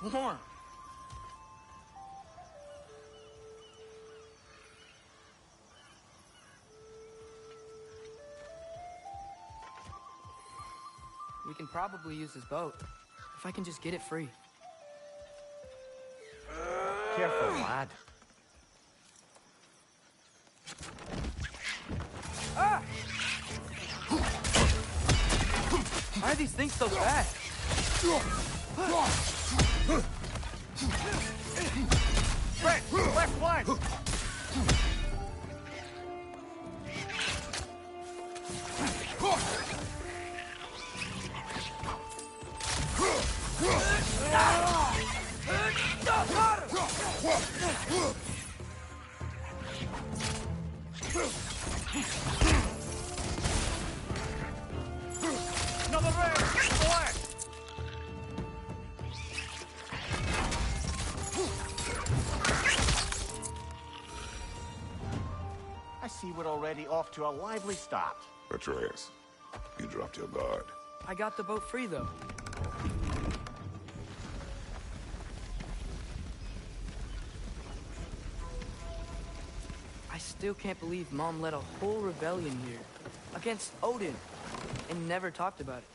It's warm. We can probably use this boat, if I can just get it free. Careful, lad. Ah! Why are these things so fast? Fred, left flank! Another rail! Away! I see we're already off to a lively start. Atreus, you dropped your guard. I got the boat free, though. I still can't believe Mom led a whole rebellion here, against Odin, and never talked about it.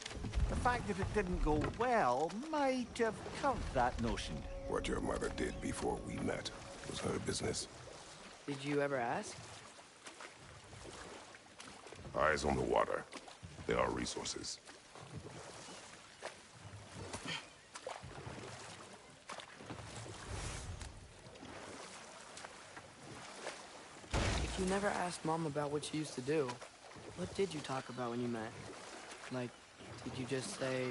The fact that it didn't go well might have curved that notion. What your mother did before we met was her business. Did you ever ask? Eyes on the water. There are resources. If you never asked Mom about what she used to do, what did you talk about when you met? Like, did you just say,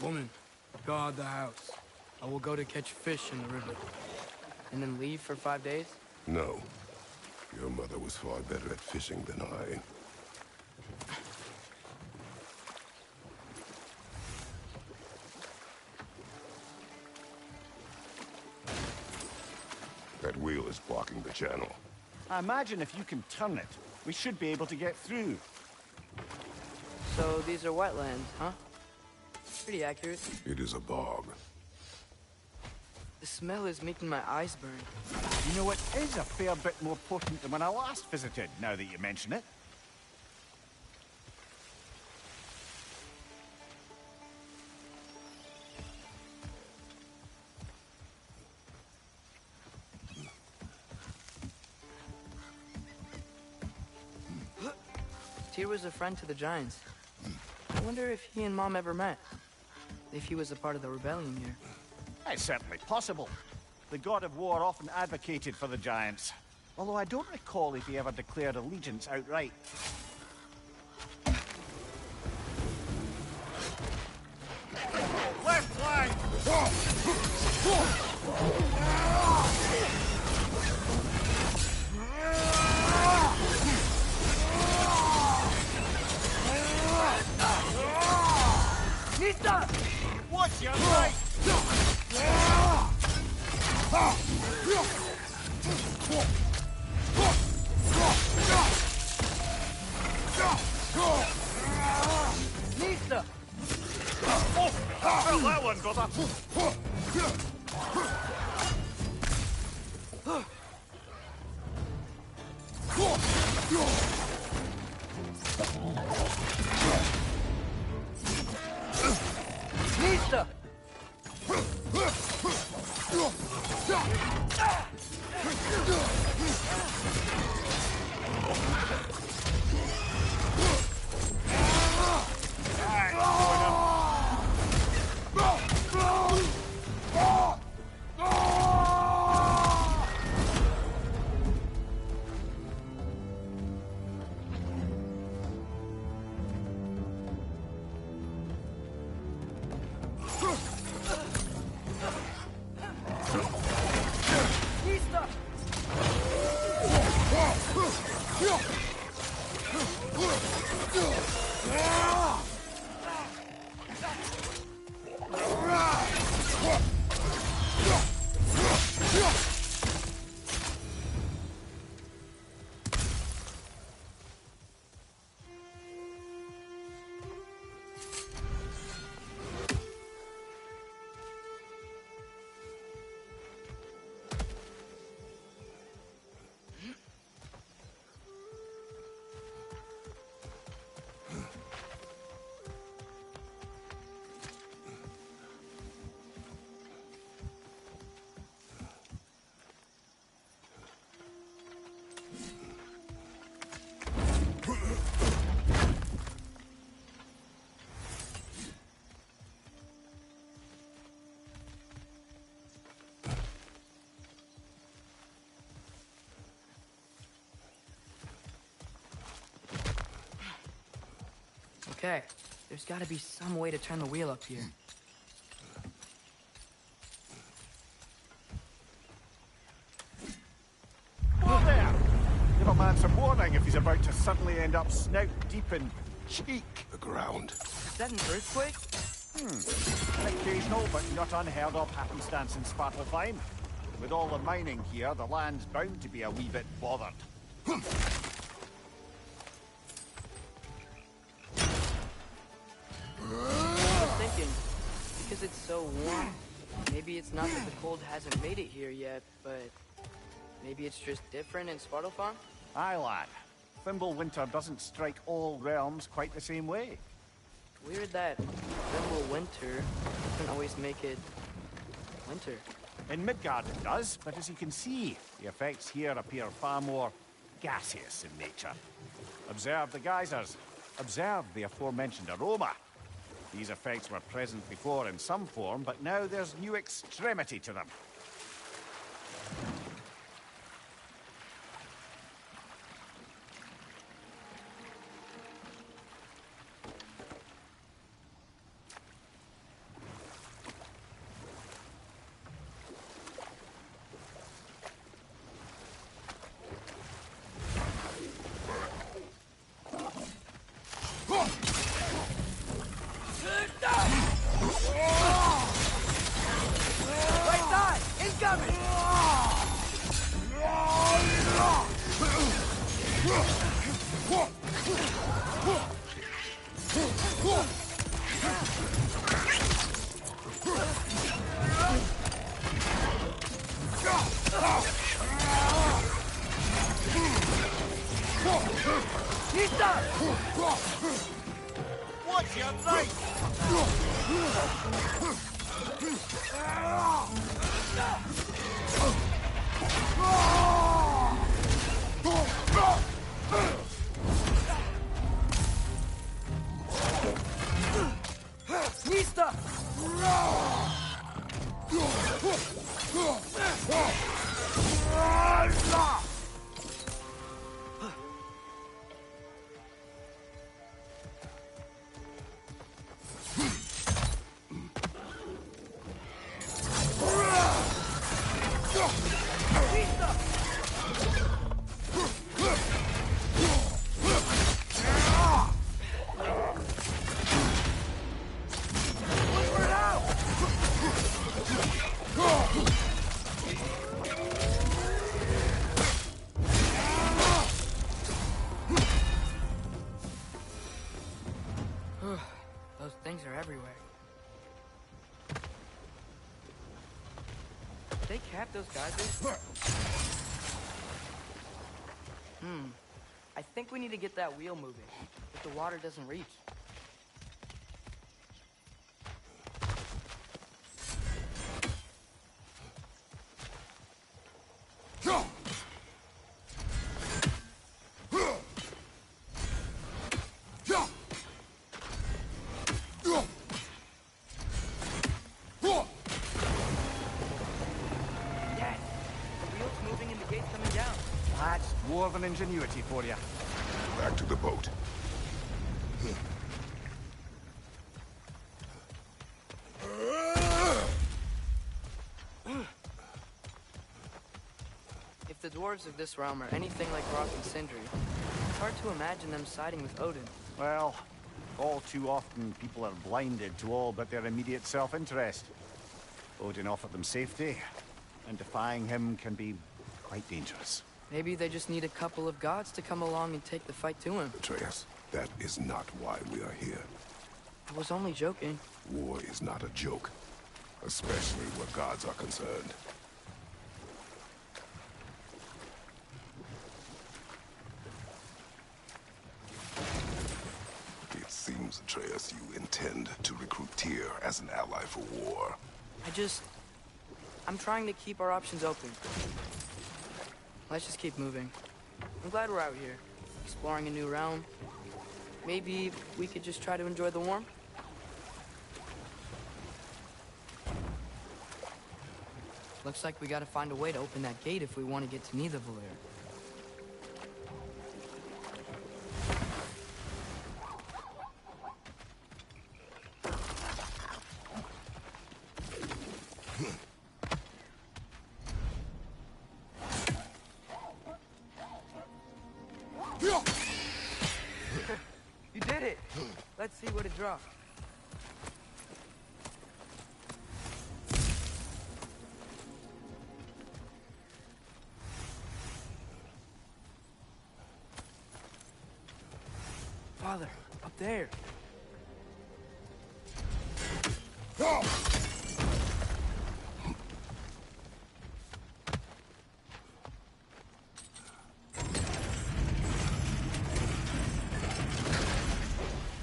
"Woman, guard the house. I will go to catch fish in the river," and then leave for 5 days? No. Your mother was far better at fishing than I. That wheel is blocking the channel. I imagine if you can turn it, we should be able to get through. So these are wetlands, huh? Pretty accurate. It is a bog. The smell is making my eyes burn. You know, it is a fair bit more potent than when I last visited, now that you mention it. Tyr was a friend to the Giants. I wonder if he and Mom ever met. If he was a part of the rebellion here. It's certainly possible. The god of war often advocated for the Giants. Although I don't recall if he ever declared allegiance outright. Left flank! Nista! Watch your right! Nista! Oh, felt that one, brother! Nista! Okay, there's gotta be some way to turn the wheel up here. Whoa there! Give a man some warning if he's about to suddenly end up snout deep in cheek. The ground. Is that an earthquake? An occasional but not unheard of happenstance in Svartalfheim. With all the mining here, the land's bound to be a wee bit bothered. I was thinking, because it's so warm, maybe it's not that the cold hasn't made it here yet, but maybe it's just different in Svartalfheim? Aye, lad. Thimble winter doesn't strike all realms quite the same way. Weird that Thimble winter doesn't always make it winter. In Midgard it does, but as you can see, the effects here appear far more gaseous in nature. Observe the geysers. Observe the aforementioned aroma. These effects were present before in some form, but now there's new extremity to them. Right side! Incoming! What's your right? Nista! Those things are everywhere. Did they cap those geysers? I think we need to get that wheel moving, if the water doesn't reach. Yes! The wheel's moving and the gate's coming down. That's dwarven ingenuity for you. Back to the boat. If the dwarves of this realm are anything like Rock and Sindri, it's hard to imagine them siding with Odin. Well, all too often people are blinded to all but their immediate self-interest. Odin offered them safety, and defying him can be quite dangerous. Maybe they just need a couple of gods to come along and take the fight to him. Atreus, that is not why we are here. I was only joking. War is not a joke, especially where gods are concerned. It seems, Atreus, you intend to recruit Tyr as an ally for war. I'm trying to keep our options open. Let's just keep moving. I'm glad we're out here, exploring a new realm. Maybe we could just try to enjoy the warmth? Looks like we gotta find a way to open that gate if we want to get to Nidavellir. You did it! Let's see what it dropped. Father, up there.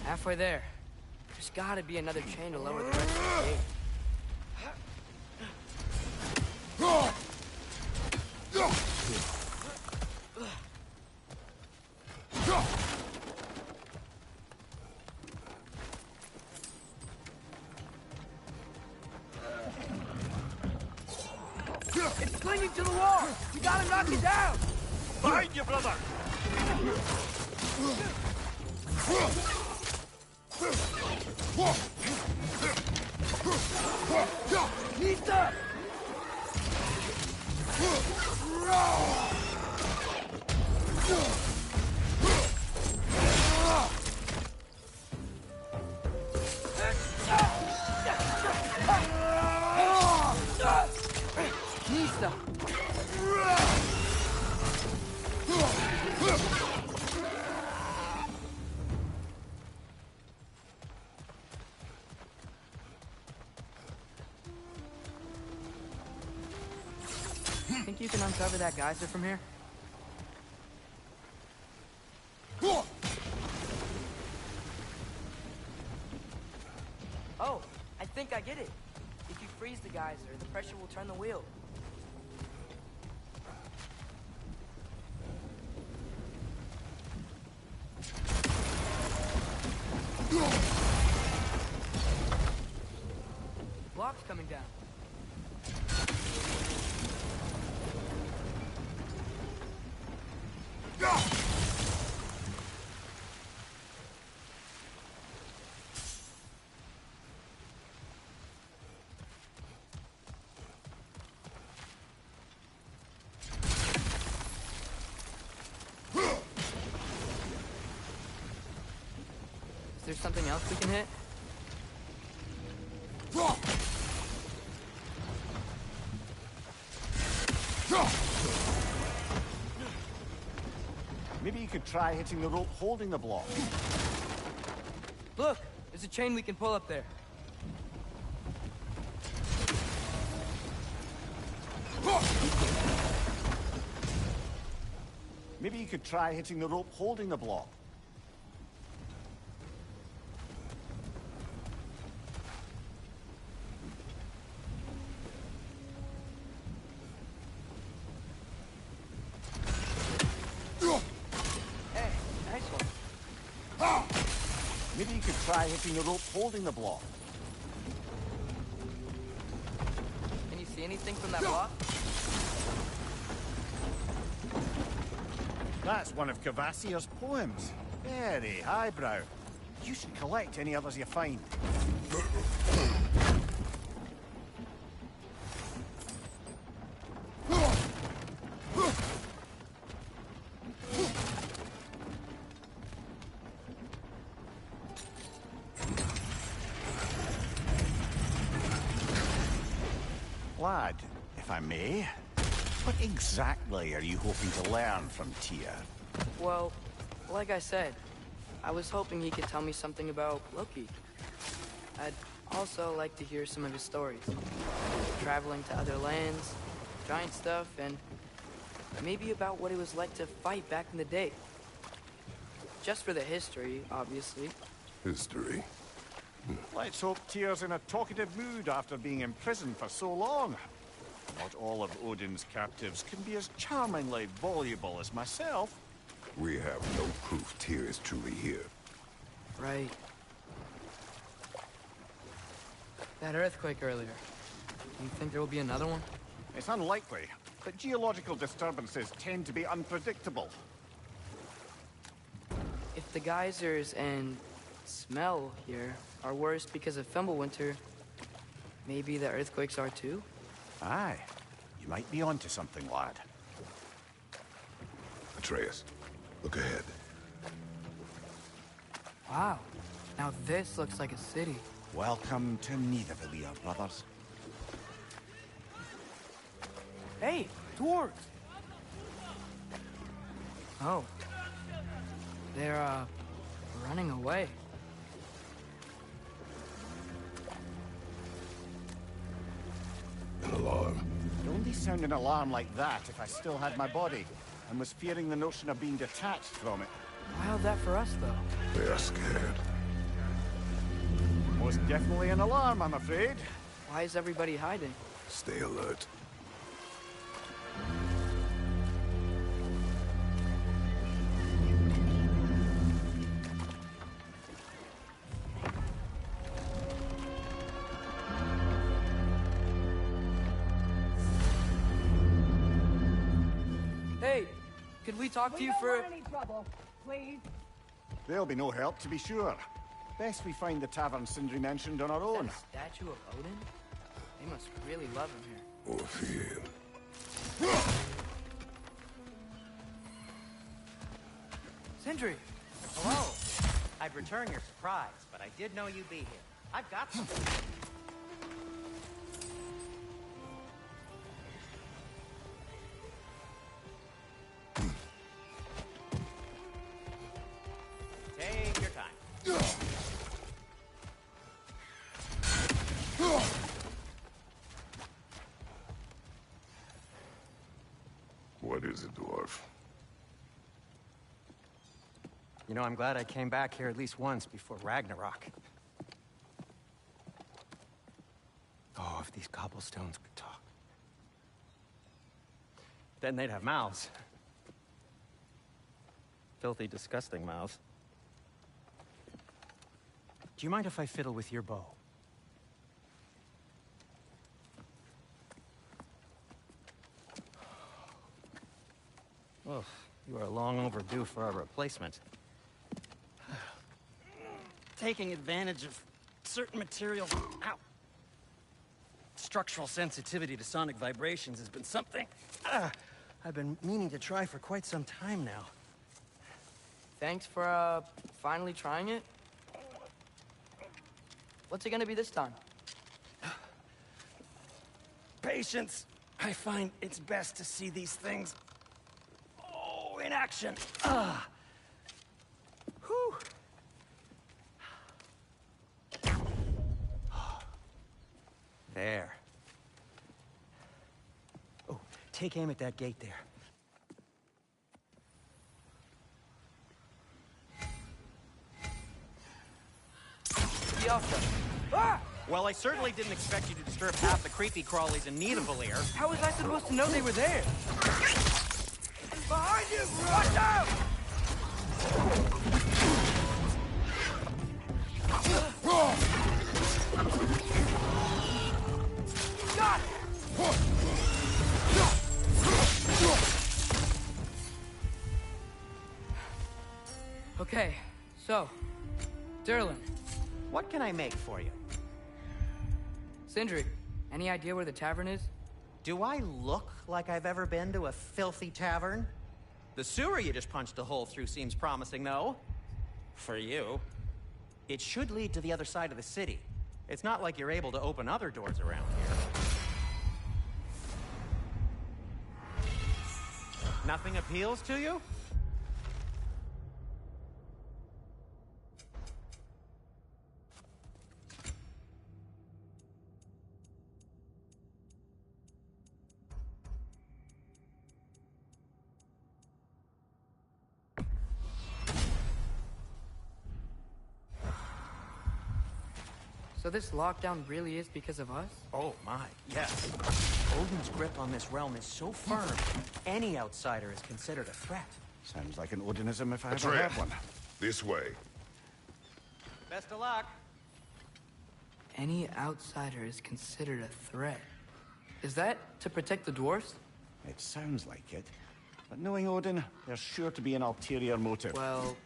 Halfway there. There's gotta be another chain to lower the rest of the gate. It's clinging to the wall! You gotta knock it down! Behind you, brother! Knees up! Knees up! Think you can uncover that geyser from here? Oh, I think I get it. If you freeze the geyser, the pressure will turn the wheel. Block's coming down. Is there something else we can hit? Maybe you could try hitting the rope holding the block. Look, there's a chain we can pull up there. Maybe you could try hitting the rope holding the block. Hey, nice one. Maybe you could try hitting the rope holding the block. Can you see anything from that block? That's one of Cavassier's poems. Very highbrow. You should collect any others you find. Lad, if I may, what exactly are you hoping to learn from Tyr? Well, like I said, I was hoping he could tell me something about Loki. I'd also like to hear some of his stories. Traveling to other lands, giant stuff, and maybe about what it was like to fight back in the day. Just for the history, obviously. History. Let's hope Tyr's in a talkative mood after being imprisoned for so long. Not all of Odin's captives can be as charmingly voluble as myself. We have no proof Tyr is truly here. Right. That earthquake earlier. Do you think there will be another one? It's unlikely, but geological disturbances tend to be unpredictable. If the geysers and smell here are worse because of Fimbulwinter, Maybe the earthquakes are too? Aye. You might be onto something, lad. Atreus, look ahead. Wow. Now this looks like a city. Welcome to Nidavellir, brothers. Hey, dwarves! Oh. They're, running away. An alarm. It'd only sound an alarm like that if I still had my body, and was fearing the notion of being detached from it. Wild that for us, though. They are scared. Most definitely an alarm, I'm afraid. Why is everybody hiding? Stay alert. Hey, could we talk to you We for... don't want any trouble, please. There'll be no help, to be sure. Best we find the tavern Sindri mentioned on our Is own. that a statue of Odin? They must really love him here. Or fear him. Sindri! Hello. I'd return your surprise, but I did know you'd be here. I've got something. Take your time. What is it, dwarf? You know, I'm glad I came back here at least once before Ragnarok. Oh, if these cobblestones could talk. Then they'd have mouths. Filthy, disgusting mouths. Do you mind if I fiddle with your bow? Oh, you are long overdue for a replacement. Taking advantage of certain materials. Ow. Structural sensitivity to sonic vibrations has been something I've been meaning to try for quite some time now. Thanks for, finally trying it. What's it gonna be this time? Patience. I find it's best to see these things, in action. Whew. There. Oh, take aim at that gate there. Be off them. Ah! Well, I certainly didn't expect you to disturb half the creepy crawlies in Nidavellir. How was I supposed to know they were there? Behind you! Watch out! God! Okay, so, Derlin, What can I make for you? Sindri, any idea where the tavern is? Do I look like I've ever been to a filthy tavern? The sewer you just punched a hole through seems promising, though. For you. It should lead to the other side of the city. It's not like you're able to open other doors around here. Nothing appeals to you? So this lockdown really is because of us? Oh my, yes. Odin's grip on this realm is so firm, any outsider is considered a threat. Sounds like an Odinism if I ever Atreus, heard one. this way. Best of luck. Any outsider is considered a threat. Is that to protect the dwarfs? It sounds like it. But knowing Odin, there's sure to be an ulterior motive. Well,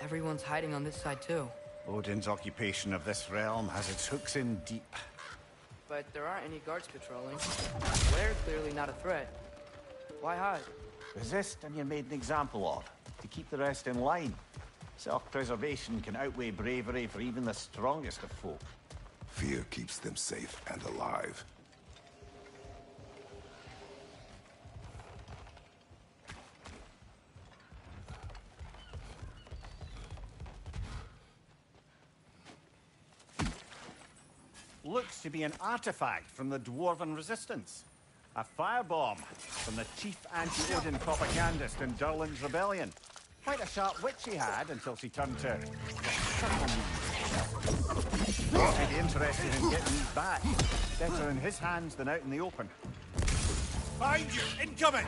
everyone's hiding on this side too. Odin's occupation of this realm has its hooks in deep. but there aren't any guards patrolling. We're clearly not a threat. Why hide? Resist and you're made an example of, to keep the rest in line. Self-preservation can outweigh bravery for even the strongest of folk. Fear keeps them safe and alive. Looks to be an artifact from the Dwarven Resistance. A firebomb from the chief anti-Odin propagandist in Durlin's rebellion. Quite a sharp wit she had until she turned to... I'd be interested in getting these back. Better in his hands than out in the open. Find you! Incoming!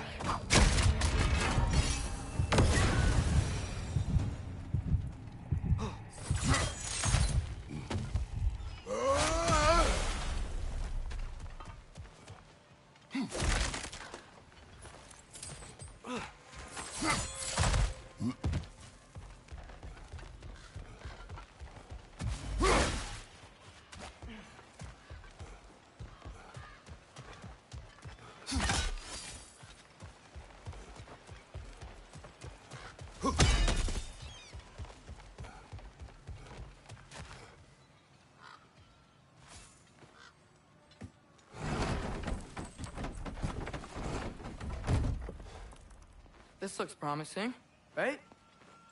This looks promising, right?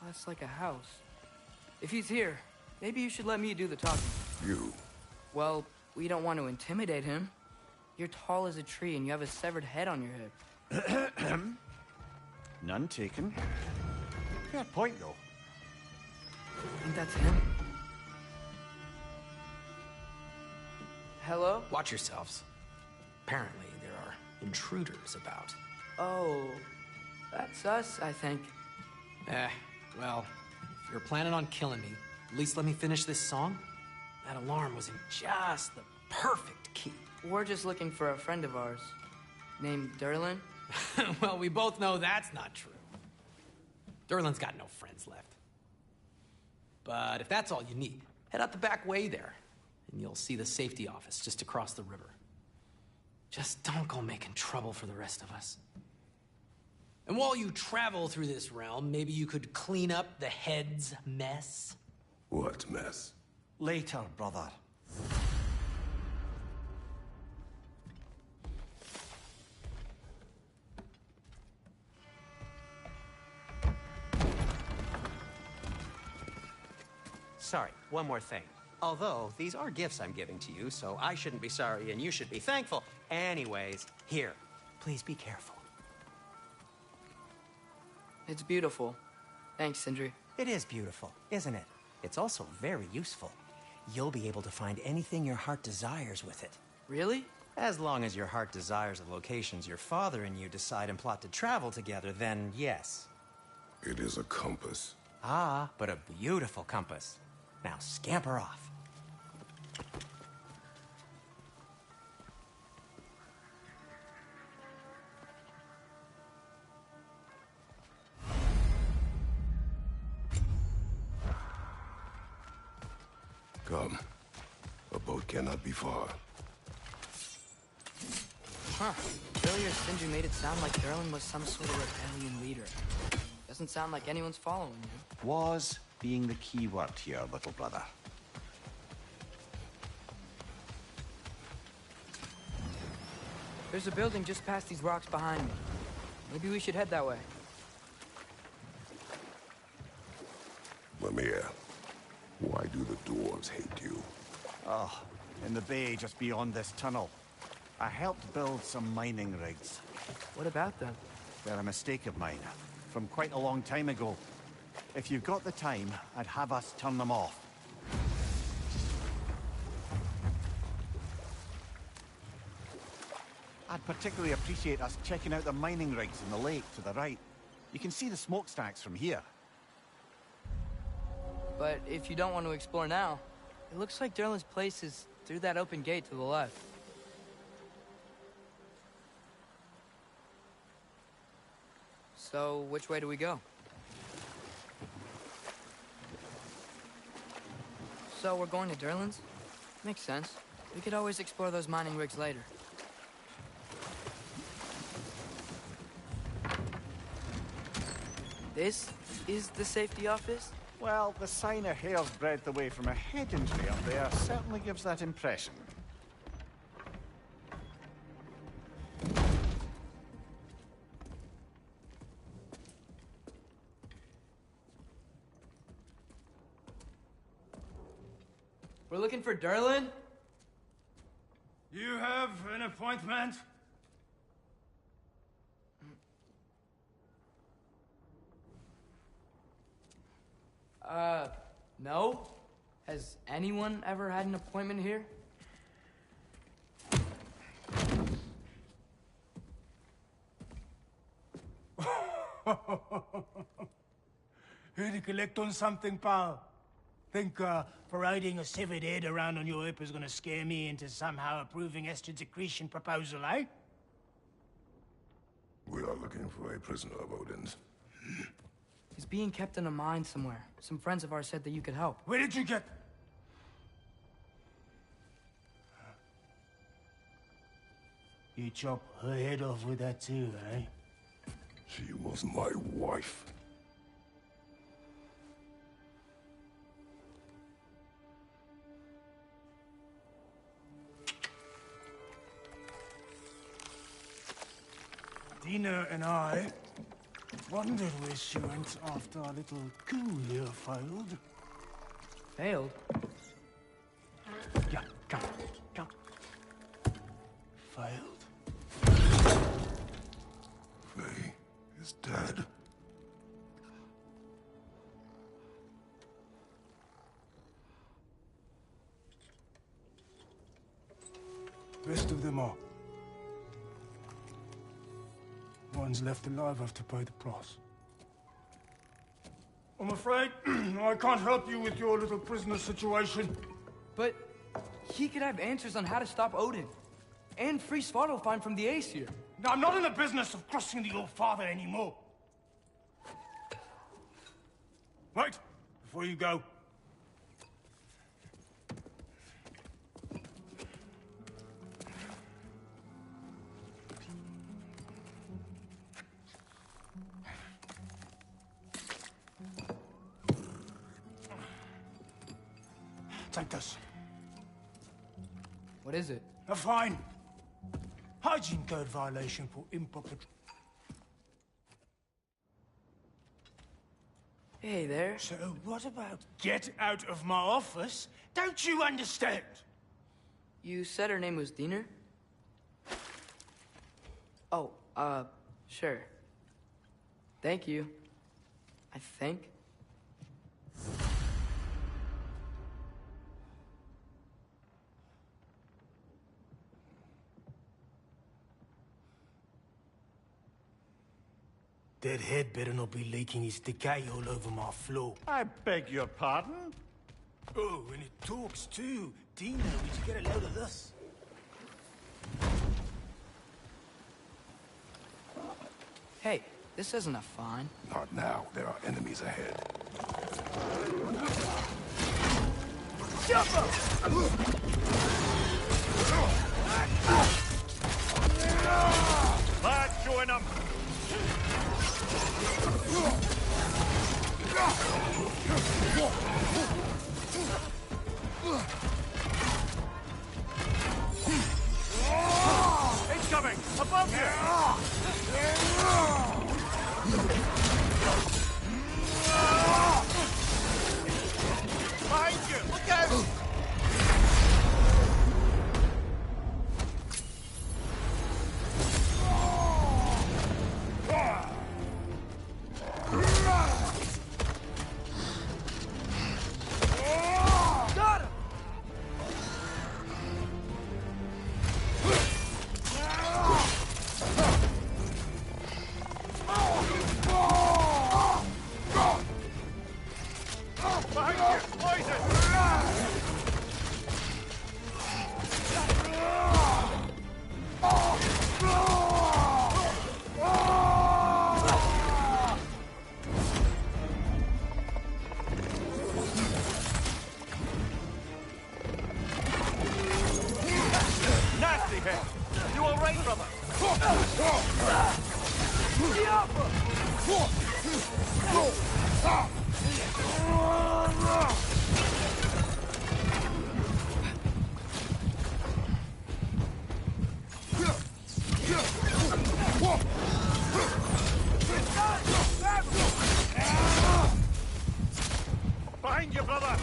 That's like a house. If he's here, maybe you should let me do the talking. You. Well, we don't want to intimidate him. You're tall as a tree and you have a severed head on your head. None taken. Fair point, though. I think that's him. Hello? Watch yourselves. Apparently, there are intruders about. Oh, that's us, I think. Well, if you're planning on killing me, at least let me finish this song. That alarm was in just the perfect key. We're just looking for a friend of ours, named Durlin. Well, we both know that's not true. Durlin's got no friends left. But if that's all you need, head out the back way there, and you'll see the safety office just across the river. Just don't go making trouble for the rest of us. And while you travel through this realm, maybe you could clean up the head's mess? What mess? Later, brother. Sorry, one more thing. Although, these are gifts I'm giving to you, so I shouldn't be sorry and you should be thankful. Anyways, here, please be careful. It's beautiful. Thanks, Sindri. It is beautiful, isn't it? It's also very useful. You'll be able to find anything your heart desires with it. Really? As long as your heart desires the locations your father and you decide and plot to travel together, then yes. It is a compass. Ah, but a beautiful compass. Now scamper off. Come. A boat cannot be far. Huh. Earlier, Sindri made it sound like Durlin was some sort of rebellion leader. Doesn't sound like anyone's following you. Was being the key word here, little brother. There's a building just past these rocks behind me. Maybe we should head that way. Lemire, why do the dwarves hate you? Oh, in the bay just beyond this tunnel. I helped build some mining rigs. What about them? They're a mistake of mine, from quite a long time ago. If you've got the time, I'd have us turn them off. I'd particularly appreciate us checking out the mining rigs in the lake to the right. You can see the smokestacks from here. But if you don't want to explore now, it looks like Durlin's place is through that open gate to the left. So, which way do we go? So, we're going to Durlin's? Makes sense. We could always explore those mining rigs later. This is the safety office? Well, the sign a hair's breadth away from a head injury up there certainly gives that impression. We're looking for Durlin? You have an appointment? No. Has anyone ever had an appointment here? Here to collect on something, pal? Think, parading a severed head around on your hip is gonna scare me into somehow approving Estrid's accretion proposal, eh? We are looking for a prisoner of Odin's. He's being kept in a mine somewhere. Some friends of ours said that you could help. Where did you get... You chop her head off with that too, eh? She was my wife. Dina and I wondered where she went after our little coup here failed. Failed? Yeah, come. Failed? Faye is dead. Rest of them are. One's left alive have to pay the price. I'm afraid I can't help you with your little prisoner situation. But he could have answers on how to stop Odin. And free Svartalfheim from the Aesir. Now, I'm not in the business of crossing the All-Father anymore. Wait, before you go. Take this. What is it? A fine. Hygiene code violation for improper... Hey there. So what about get out of my office? Don't you understand? You said her name was Diener? Oh, sure. Thank you. I think. That head better not be leaking his decay all over my floor. I beg your pardon? Oh, and it talks too. Dina, would you get a load of this? Hey, this isn't a fine. Not now. There are enemies ahead. Lads, join them! Incoming! Above you! Behind you! Look out! Behind you, brother!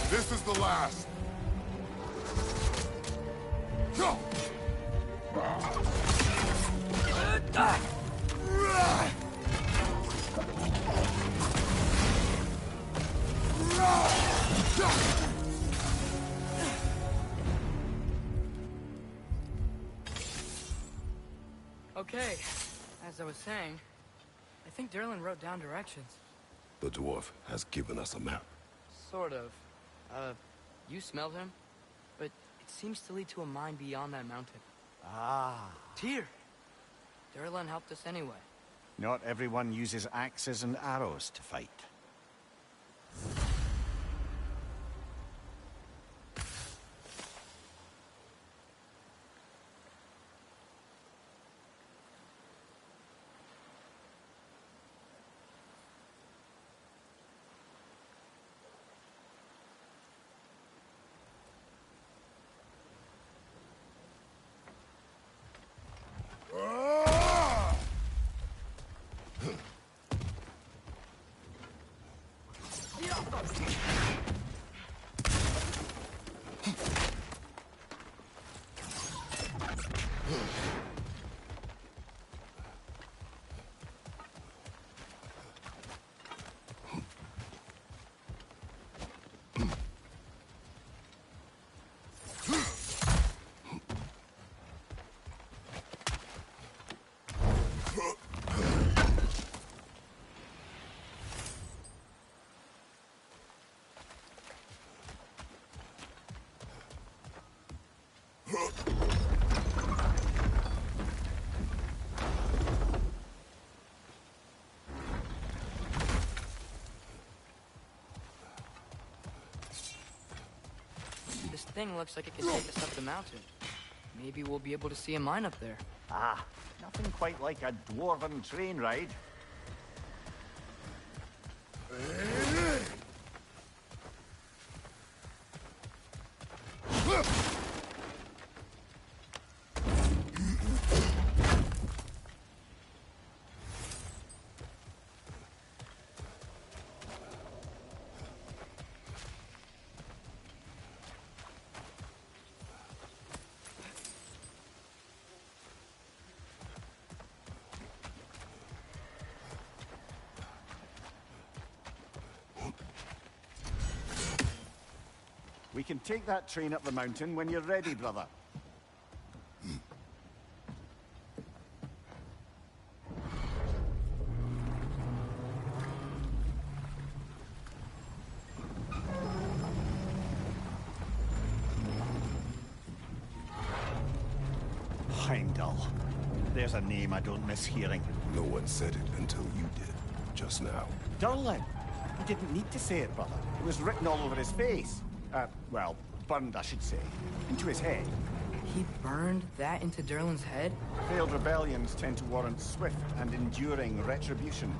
This is the last. Okay, as I was saying, I think Derlin wrote down directions. The dwarf has given us a map. Sort of. You smelled him? But it seems to lead to a mine beyond that mountain. Ah. Tyr! Derlin helped us anyway. Not everyone uses axes and arrows to fight. This thing looks like it can take us up the mountain. Maybe we'll be able to see a mine up there. Ah, nothing quite like a dwarven train ride. We can take that train up the mountain when you're ready, brother. Heimdall. There's a name I don't miss hearing. No one said it until you did, just now. Durlin. He didn't need to say it, brother. It was written all over his face. Well, burned, I should say. Into his head. He burned that into Derlin's head? Failed rebellions tend to warrant swift and enduring retribution.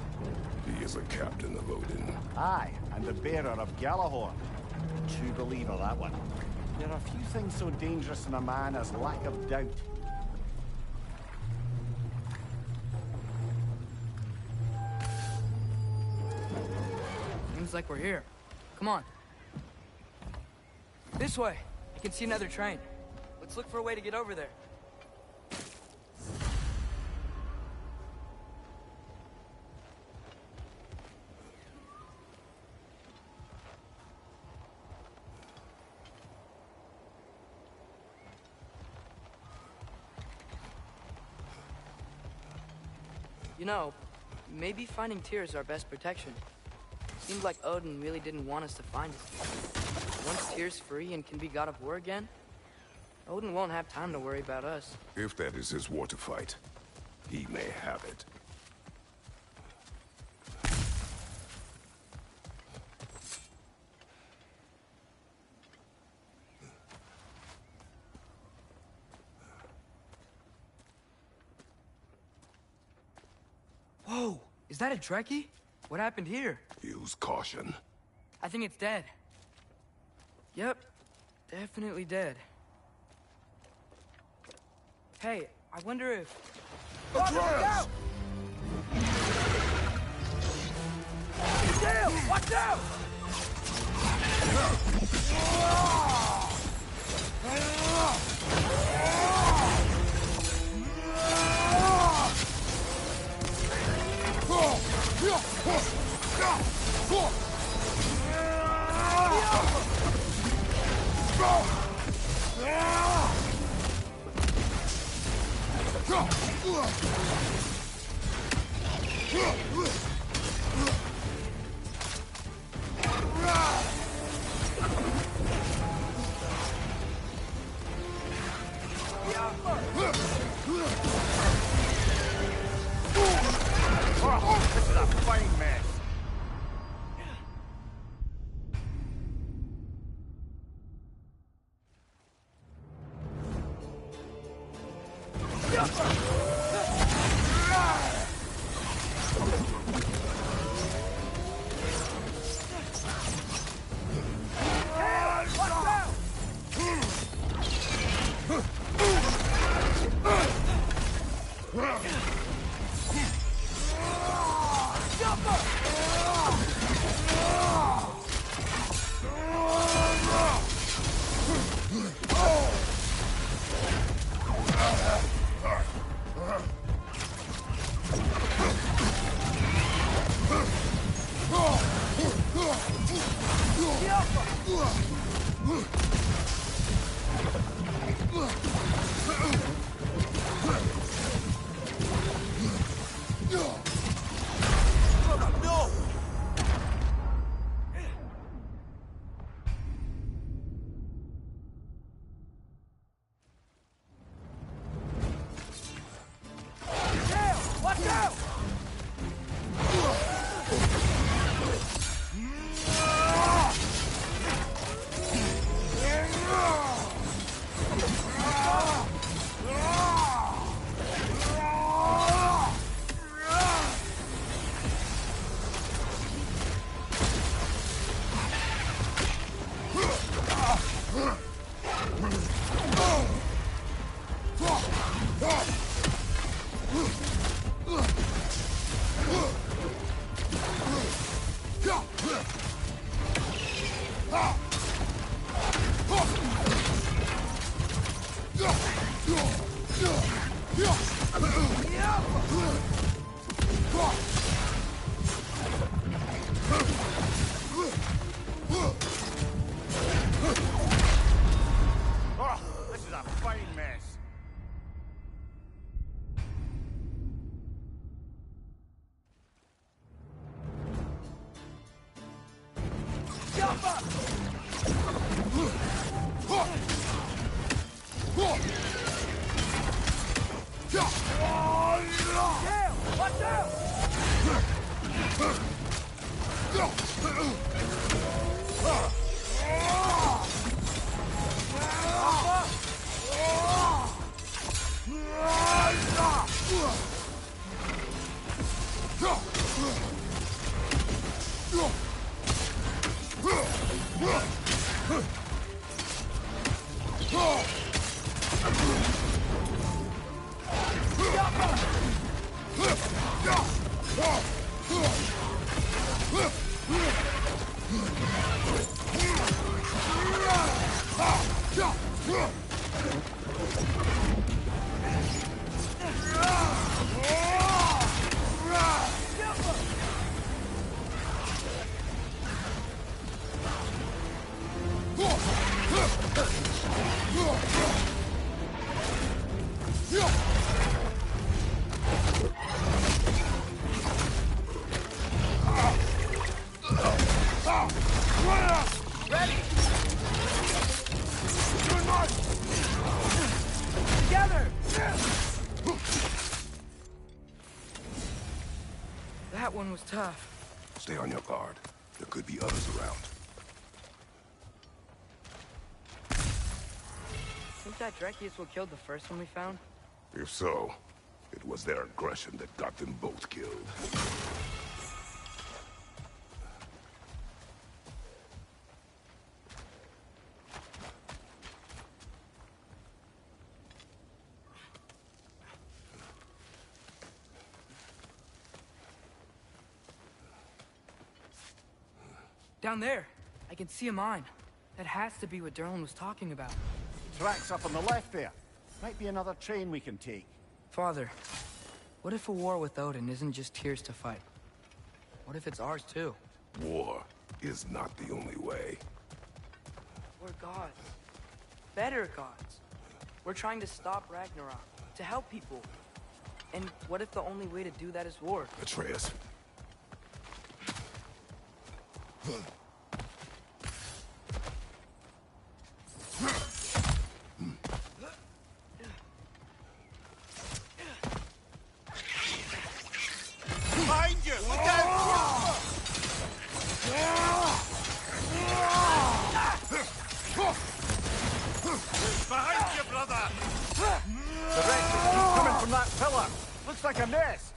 He is a captain of Odin. Aye, and the bearer of Galahorn. True believer, that one. There are few things so dangerous in a man as lack of doubt. Seems like we're here. Come on. This way. I can see another train. Let's look for a way to get over there. You know, maybe finding Tyr is our best protection. Seems like Odin really didn't want us to find us. Once Tyr's free and can be God of War again, Odin won't have time to worry about us. If that is his war to fight, he may have it. Whoa! Is that a Trekkie? What happened here? Use caution. I think it's dead. Yep, definitely dead. Hey, I wonder if... Atreus! Damn! Watch out! This is a fine mess. This is a fine mess. That one was tough. Stay on your guard. There could be others around. Think that Drekius what killed the first one we found? If so, it was their aggression that got them both killed. Down there. I can see a mine. That has to be what Derlin was talking about. Tracks up on the left there. Might be another train we can take. Father, what if a war with Odin isn't just Tyr's to fight? What if it's ours too? War is not the only way. We're gods. Better gods. We're trying to stop Ragnarok, to help people. And what if the only way to do that is war? Atreus. Behind you! Look out! Behind you, brother! The rest is coming from that pillar. Looks like a nest.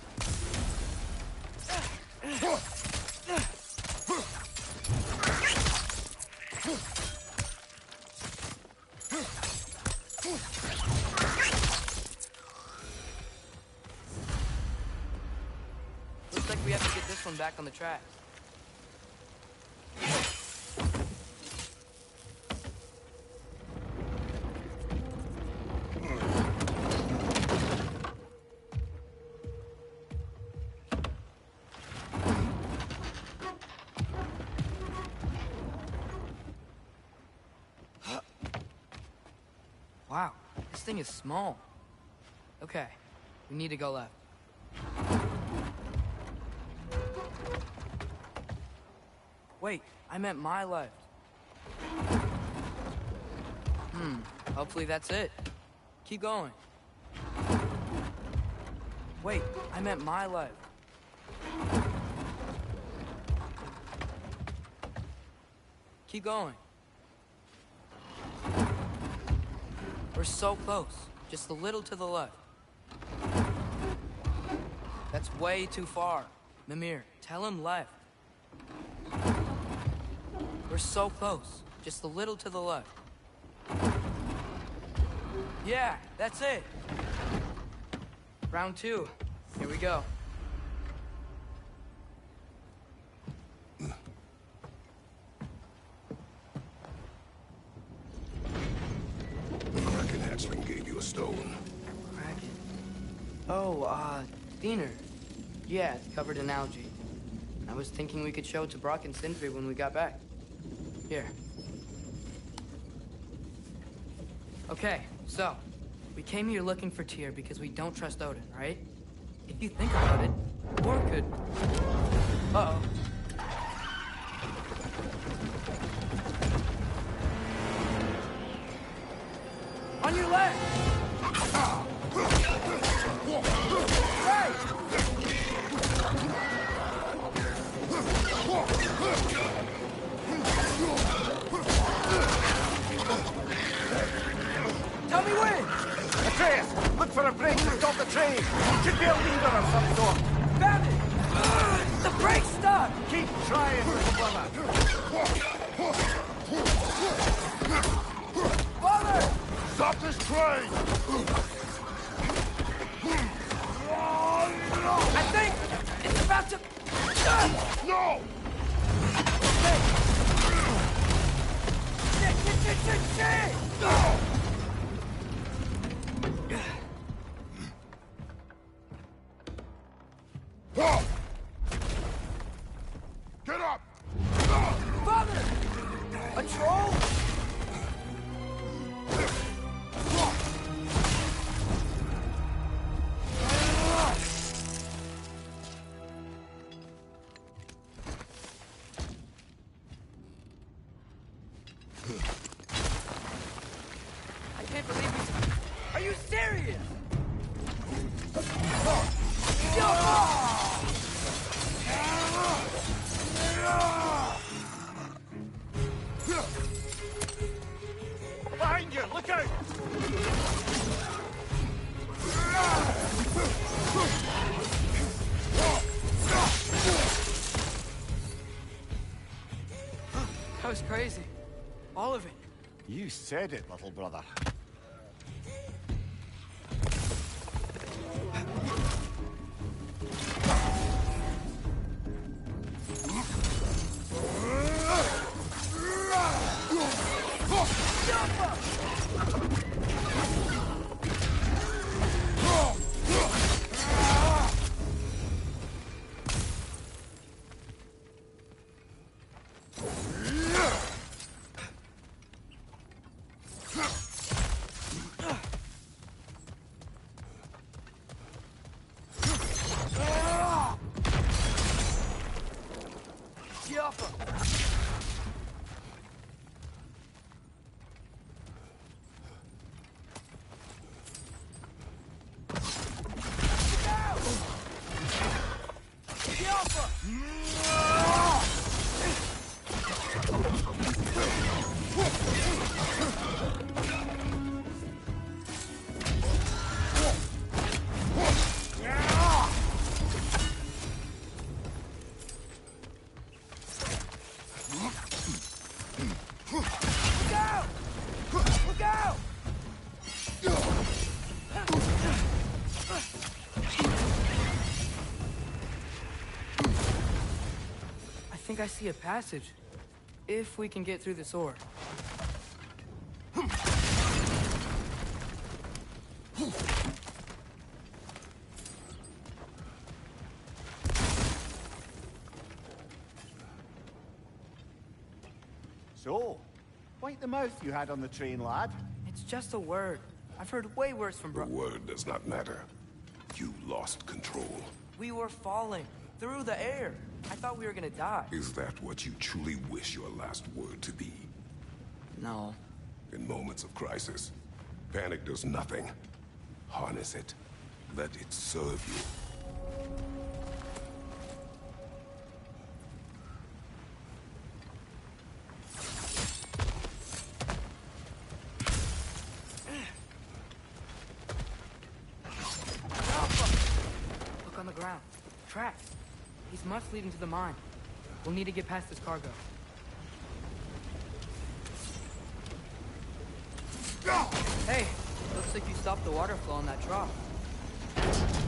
Looks like we have to get this one back on the tracks. Wow, this thing is small. Okay, we need to go left. Wait, I meant my left. Hopefully that's it. Keep going. Wait, I meant my left. Keep going. We're so close. Just a little to the left. That's way too far. Mimir, tell him left. We're so close. Just a little to the left. Yeah, that's it. Round 2. Here we go. The Kraken hatchling gave you a stone. Kraken. Oh, Diener. Yeah, it's covered in algae. I was thinking we could show it to Brock and Sindri when we got back. Here. Okay, so, we came here looking for Tyr because we don't trust Odin, right? If you think about it, war could... Uh-oh. On your left! Right! Tell me when! Atreus, look for a break to stop the train. Should be a leader of some sort. Found it! The brake's stuck! Keep trying, little brother. Father! Stop this train! I think it's about to... No! Shit! No! Get up! Father! A troll? I can't believe you... Are you serious? crazy. All of it. You said it, little brother. I think I see a passage. If we can get through this ore. So, wipe the mouth you had on the train, lad. It's just a word. I've heard way worse from The word does not matter. You lost control. We were falling through the air. I thought we were gonna die. Is that what you truly wish your last word to be? No. In moments of crisis, panic does nothing. Harness it. Let it serve you. Look on the ground. Tracks. These must lead into the mine. We'll need to get past this cargo. Hey, looks like you stopped the water flow on that trough.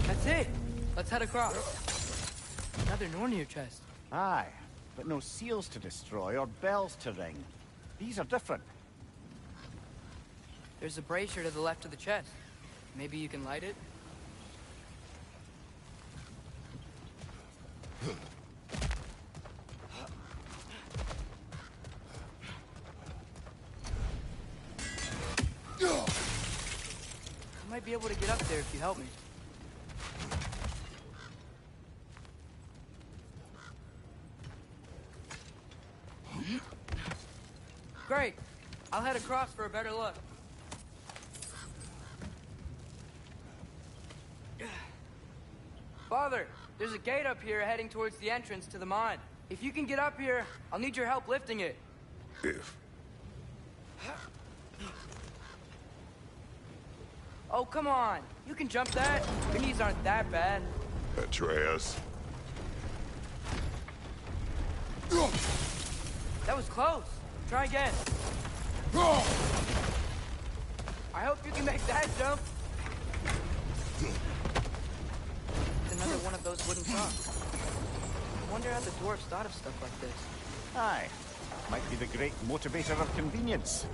That's it. Let's head across. Another Nornir chest. Aye, but no seals to destroy or bells to ring. These are different. There's a brazier to the left of the chest. Maybe you can light it? I might be able to get up there if you help me. Great. I'll head across for a better look. Father, there's a gate up here heading towards the entrance to the mine. If you can get up here, I'll need your help lifting it. If. Oh, come on. You can jump that. Your knees aren't that bad. Atreus. That was close. Try again. I hope you can make that jump. It's another one of those wooden troughs. I wonder how the dwarves thought of stuff like this. Aye, might be the great motivator of convenience.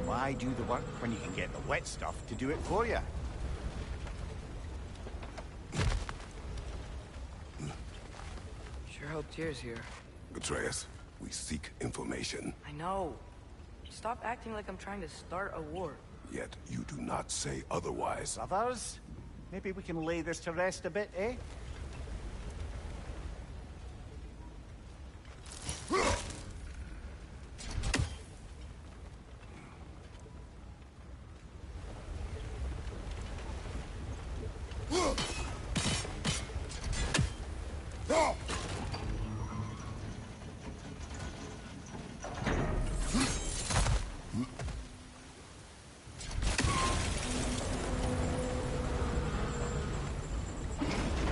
Why do the work when you can get the wet stuff to do it for you? Sure hope Tyr's here. Atreus, we seek information. I know. Stop acting like I'm trying to start a war. Yet you do not say otherwise. Others? Maybe we can lay this to rest a bit, eh?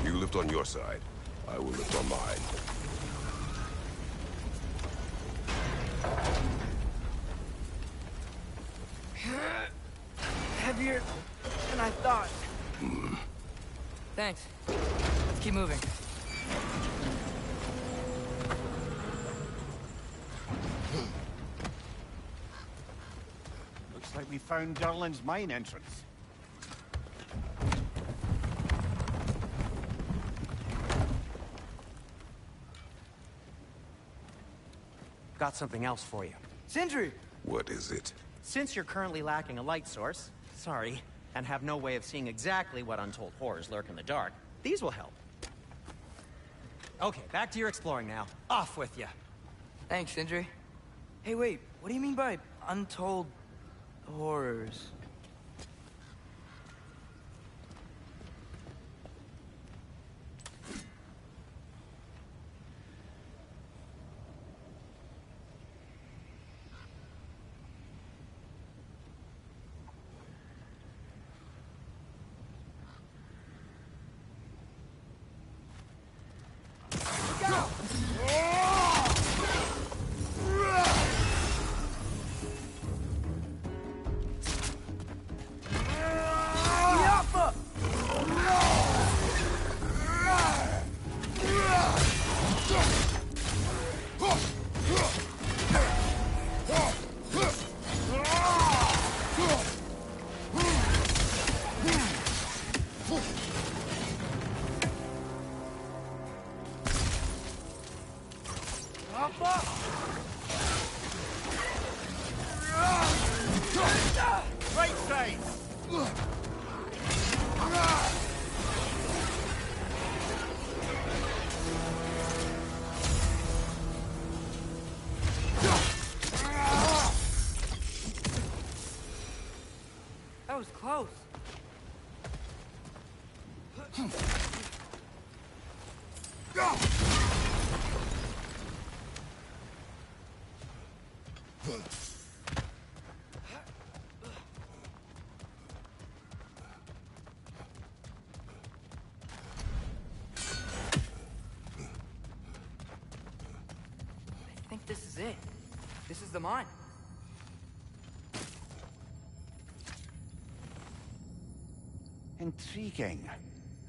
You lift on your side. I will lift on mine. heavier than I thought. Thanks. Let's keep moving. Looks like we found Durlin's mine entrance. Got something else for you. Sindri! What is it? Since you're currently lacking a light source, sorry, and have no way of seeing exactly what untold horrors lurk in the dark, these will help. Okay, back to your exploring now. Off with you. Thanks, Sindri. Hey, wait, what do you mean by untold horrors? Right side! That was close. I think this is it. This is the mine. Intriguing.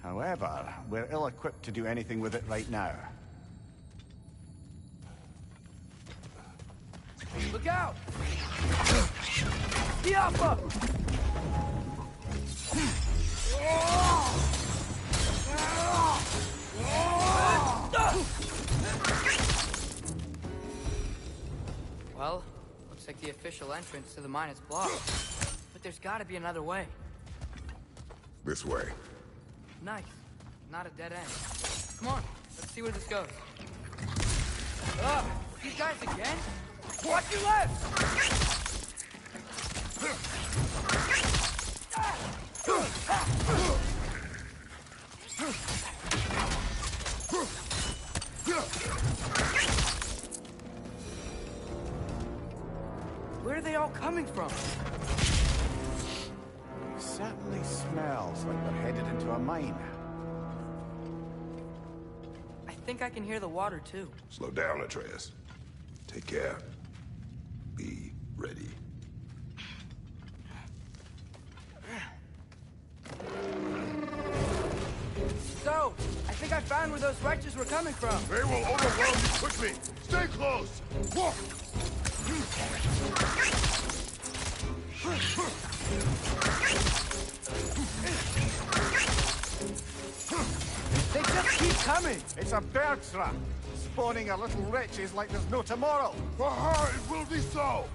However, we're ill-equipped to do anything with it right now. Look out! Diapa! Well, looks like the official entrance to the mine is blocked. But there's gotta be another way. This way. Nice. Not a dead end. Come on, let's see where this goes. Ugh! You guys again? Watch your left! Where are they all coming from? Certainly smells like we're headed into a mine. I think I can hear the water too. Slow down, Atreus. Take care. Be ready. So, I think I found where those wretches were coming from. They will overwhelm you quickly. Stay close. Walk. They just keep coming. It's a bird trap, spawning our little wretches like there's no tomorrow. For her, it will be so.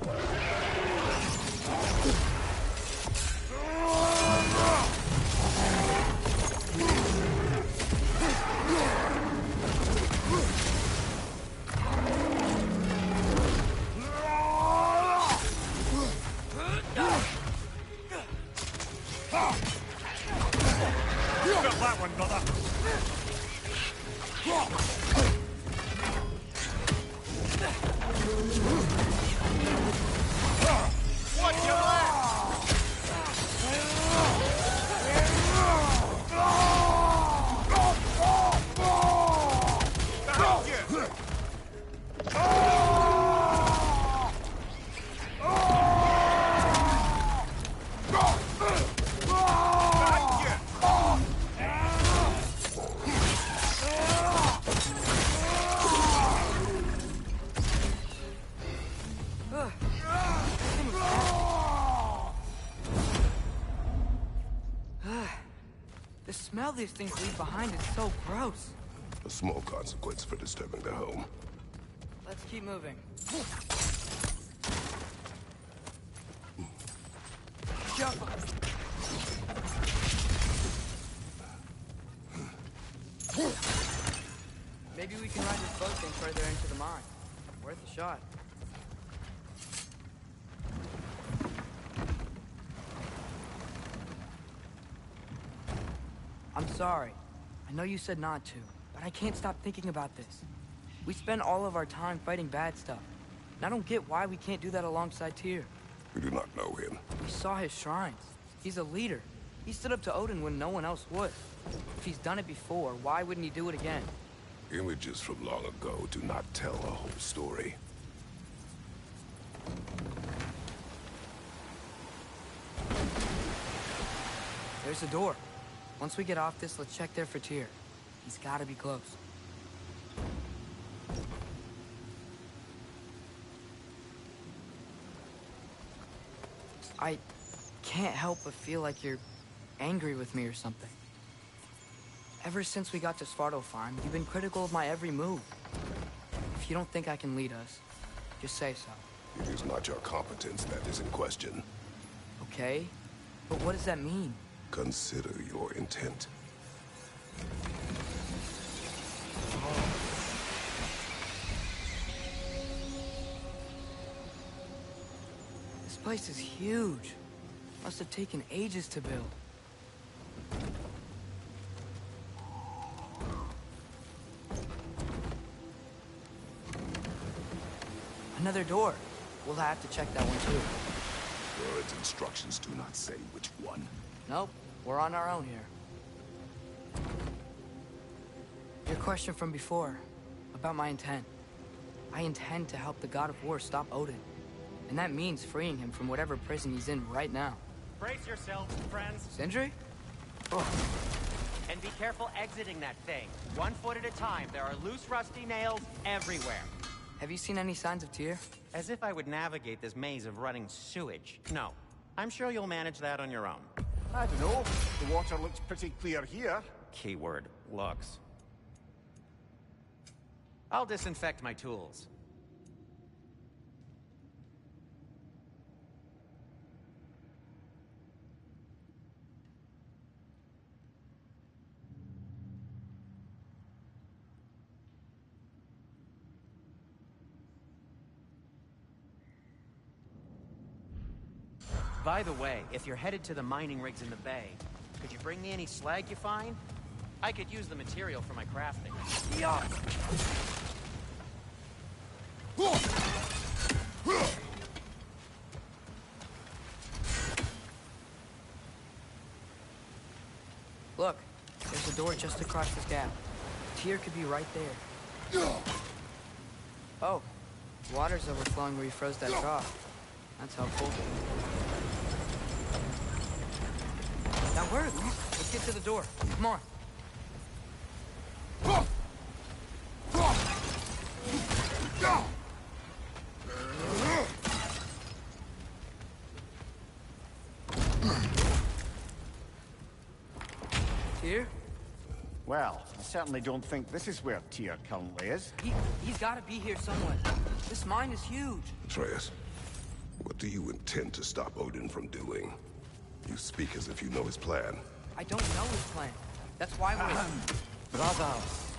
Got that one, brother. Watch your left! Behind you! smell these things leave behind is so gross. A small consequence for disturbing their home. Let's keep moving. Jump! Maybe we can ride this boat thing further into the mine. Worth a shot. I'm sorry. I know you said not to, but I can't stop thinking about this. We spend all of our time fighting bad stuff. And I don't get why we can't do that alongside Tyr. We do not know him. We saw his shrines. He's a leader. He stood up to Odin when no one else would. If he's done it before, why wouldn't he do it again? Images from long ago do not tell a whole story. There's a door. Once we get off this, let's check there for Tyr. He's gotta be close. I can't help but feel like you're angry with me or something. Ever since we got to Svartalfheim, you've been critical of my every move. If you don't think I can lead us, just say so. It is not your competence that is in question. Okay? But what does that mean? Consider your intent. This place is huge. Must have taken ages to build. Another door. We'll have to check that one too. Word's instructions do not say which one. Nope, we're on our own here. Your question from before, about my intent. I intend to help the God of War stop Odin. And that means freeing him from whatever prison he's in right now. Brace yourselves, friends, Sindri? and be careful exiting that thing. 1 foot at a time. There are loose, rusty nails everywhere. Have you seen any signs of Tyr? As if I would navigate this maze of running sewage. No. I'm sure you'll manage that on your own. I don't know. The water looks pretty clear here. Keyword, looks. I'll disinfect my tools. By the way, if you're headed to the mining rigs in the bay, could you bring me any slag you find? I could use the material for my crafting. Yeah. Look, there's a door just across this gap. Tyr could be right there. Oh, water's overflowing where you froze that trough. That's helpful. That works. Let's get to the door. Come on. Tyr? Well, I certainly don't think this is where Tyr currently is. He's got to be here somewhere. This mine is huge. Atreus, what do you intend to stop Odin from doing? You speak as if you know his plan. I don't know his plan. That's why we're... Brothers,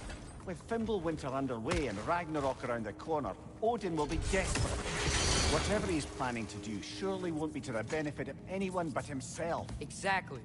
with Fimbulwinter underway and Ragnarok around the corner, Odin will be desperate. Whatever he's planning to do surely won't be to the benefit of anyone but himself. Exactly.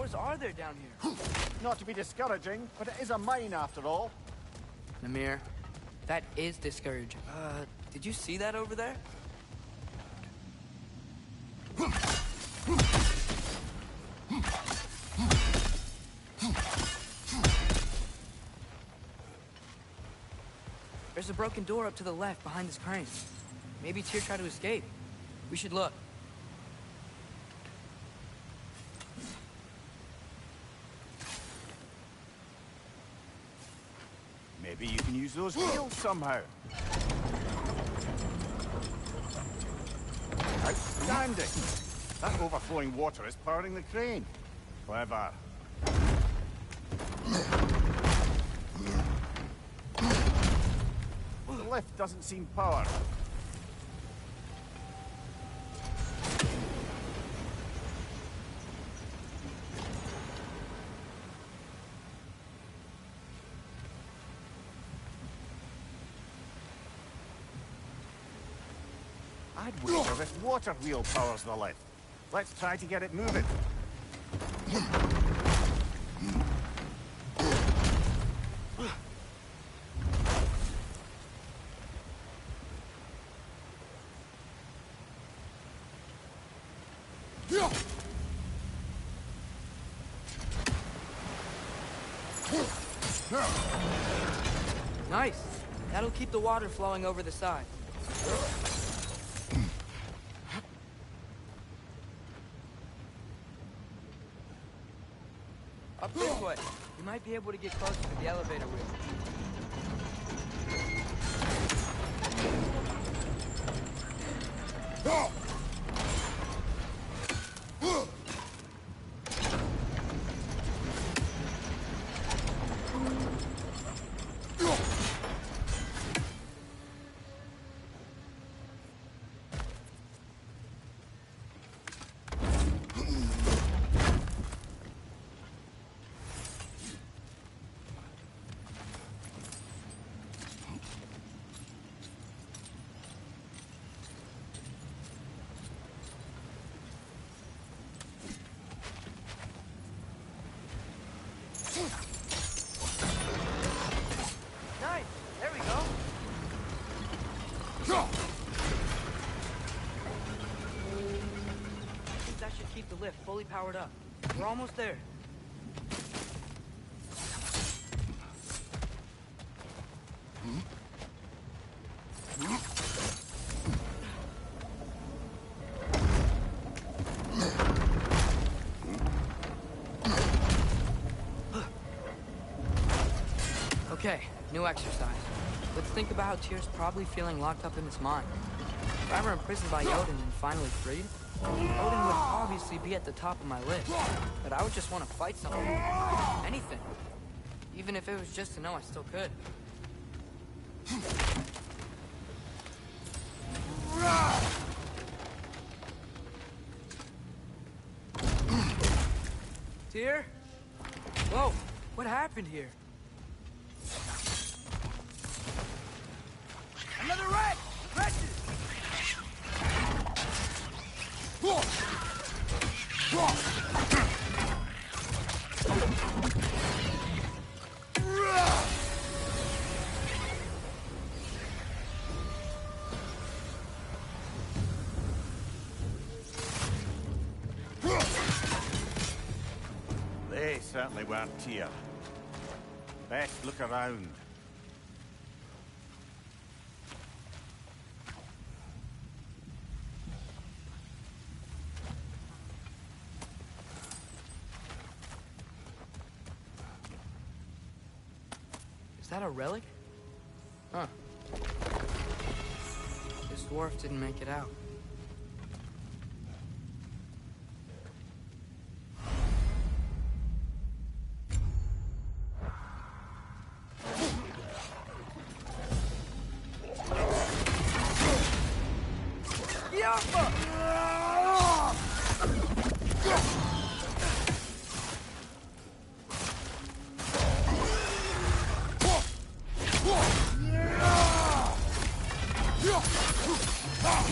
powers are there down here? Not to be discouraging, but it is a mine after all. Namir, that is discouraging. Did you see that over there? There's a broken door up to the left behind this crane. Maybe Tyr tried to escape. We should look. Maybe you can use those wheels somehow. Outstanding! That overflowing water is powering the crane. Clever. The lift doesn't seem powered. I'd wonder if water wheel powers the lift. Let's try to get it moving. Nice. That'll keep the water flowing over the side. Up this way. You might be able to get closer to the elevator wheel. Nice. There we go. I think that should keep the lift fully powered up. We're almost there. Okay, new exercise. Let's think about how Tyr's probably feeling locked up in his mind. If I were imprisoned by Odin and finally freed, Odin would obviously be at the top of my list. But I would just want to fight something. Anything. Even if it was just to know I still could. Tyr? Whoa, what happened here? Another rat! Wretches! They certainly weren't Tyr. Best look around. Is that a relic? Huh. This dwarf didn't make it out.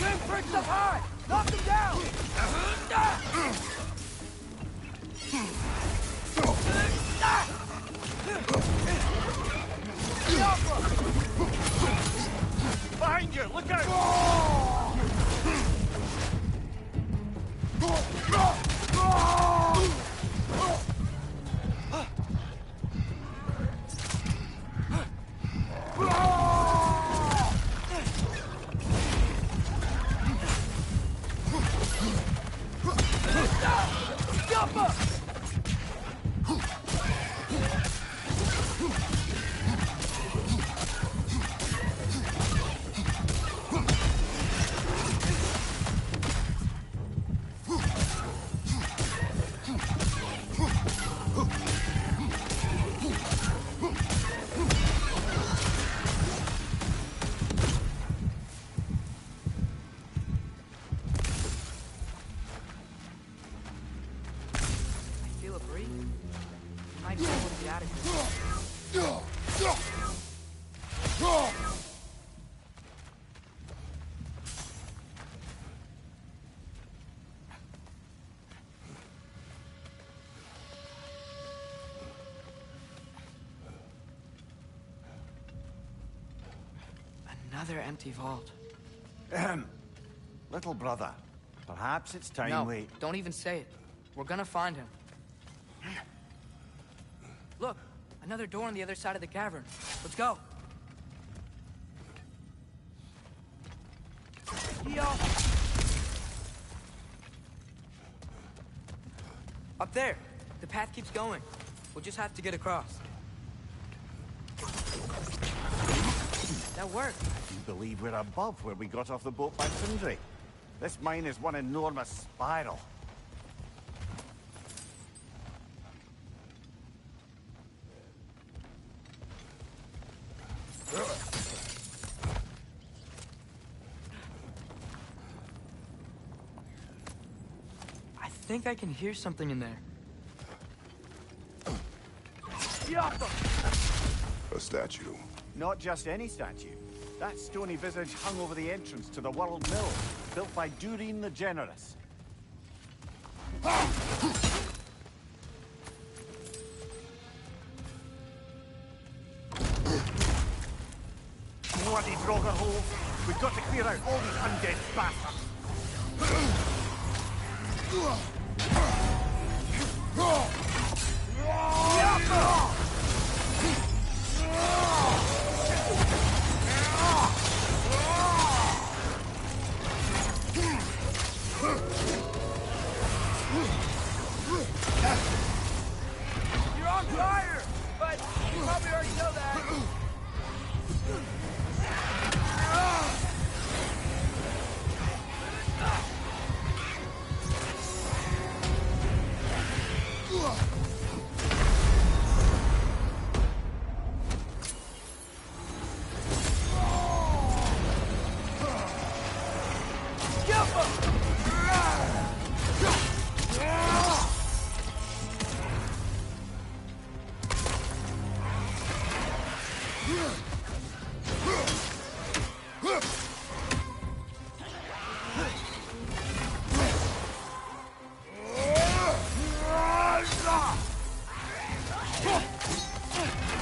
Win for Another empty vault. Little brother, perhaps it's time No, we... don't even say it. We're gonna find him. Look, another door on the other side of the cavern. Let's go. Yo! Up there. The path keeps going. We'll just have to get across. That worked. I do believe we're above where we got off the boat by Sindri. This mine is one enormous spiral. I think I can hear something in there. A statue. Not just any statue. That stony visage hung over the entrance to the World Mill, built by Durin the Generous. Bloody Draugr holes! We've got to clear out all these undead bastards! You're on fire! But you probably already know that.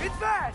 It's bad!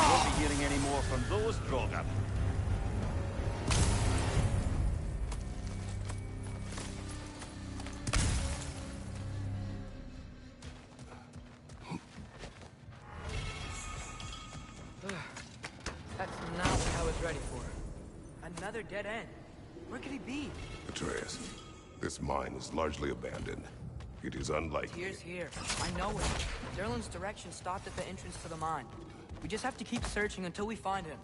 Won't be hearing any more from those Draugr. That's not what I was ready for. Another dead end. Where could he be? Atreus, this mine is largely abandoned. It is unlikely. Tyr's here. I know it. Derlin's direction stopped at the entrance to the mine. We just have to keep searching until we find him.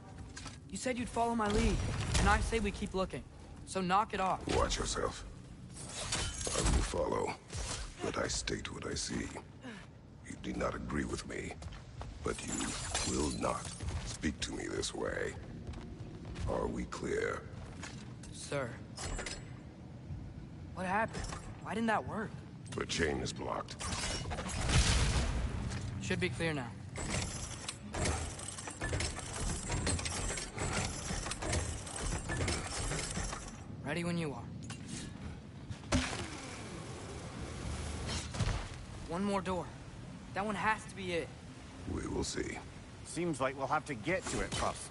You said you'd follow my lead, and I say we keep looking. So knock it off. Watch yourself. I will follow, but I state what I see. You do not agree with me, but you will not speak to me this way. Are we clear? Sir. What happened? Why didn't that work? The chain is blocked. Should be clear now. Ready when you are. One more door. That one has to be it. We will see. Seems like we'll have to get to it first.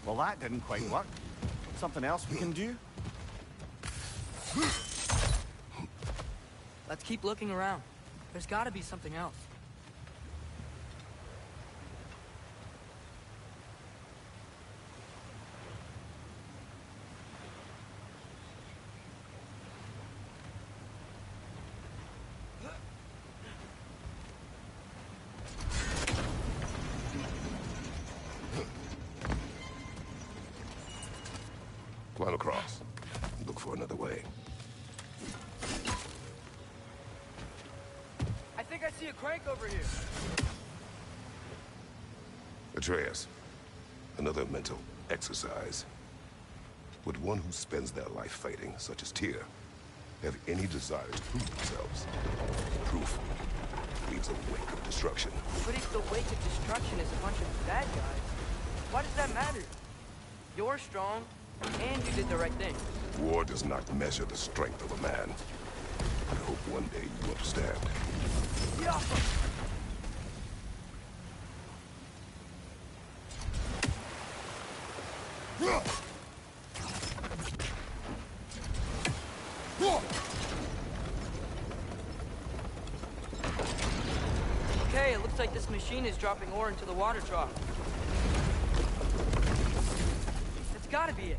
Well, that didn't quite work. Something else we can do? Let's keep looking around. There's gotta be something else. Climb across. Look for another way. I think I see a crank over here. Atreus, another mental exercise. Would one who spends their life fighting, such as Tyr, have any desire to prove themselves? Proof leaves a wake of destruction. But if the wake of destruction is a bunch of bad guys, why does that matter? You're strong, and you did the right thing. War does not measure the strength of a man. I hope one day you understand. Yeah. Okay, it looks like this machine is dropping ore into the water trough. That's gotta be it.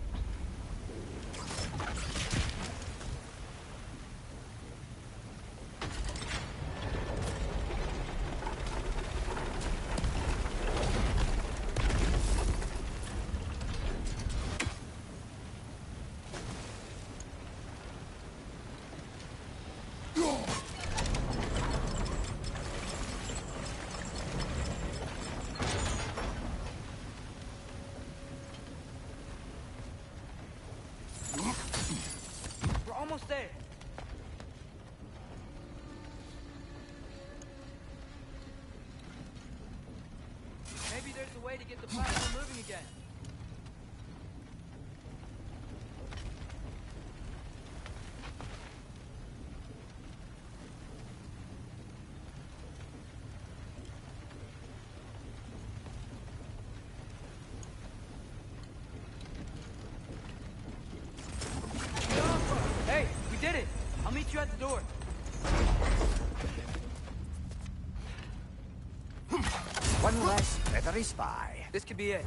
Almost there. Maybe there's a way to get the platform moving again. Hey, we did it! I'll meet you at the door. One less feathery spy. This could be it.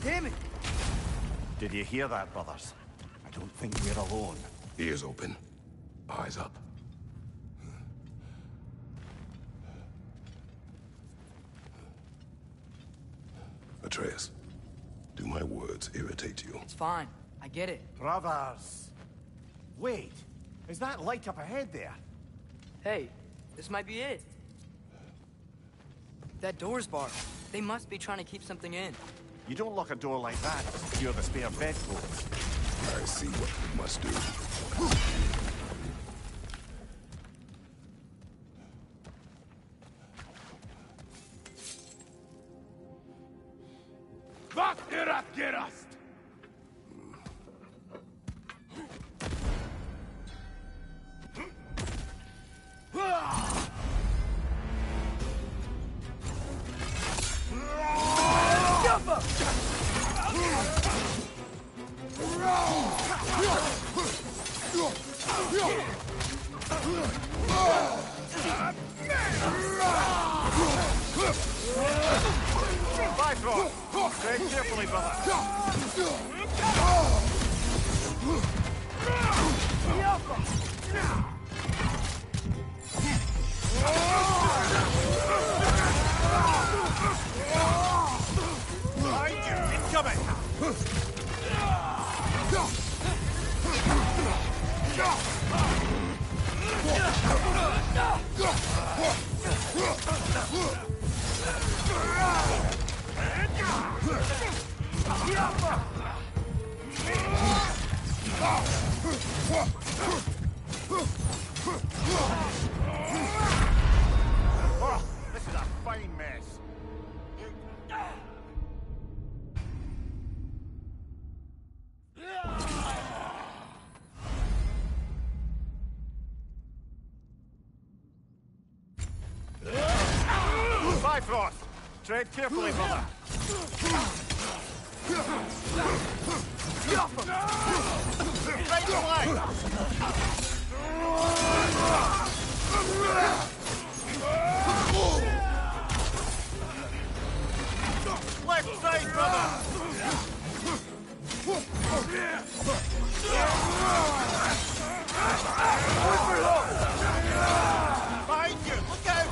Damn it! Did you hear that, brothers? I don't think we're alone. Ears open. Eyes up. Atreus, do my words irritate you? It's fine. I get it. Brothers! Wait, is that light up ahead there? Hey, this might be it. That door's barred. They must be trying to keep something in. You don't lock a door like that to secure the spare bedclothes. I see what we must do. carefully, brother. Behind you, incoming! Oh, this is a fine mess. Bifrost! Tread carefully, brother. Right flank! Left side, brother! Behind you! Look out!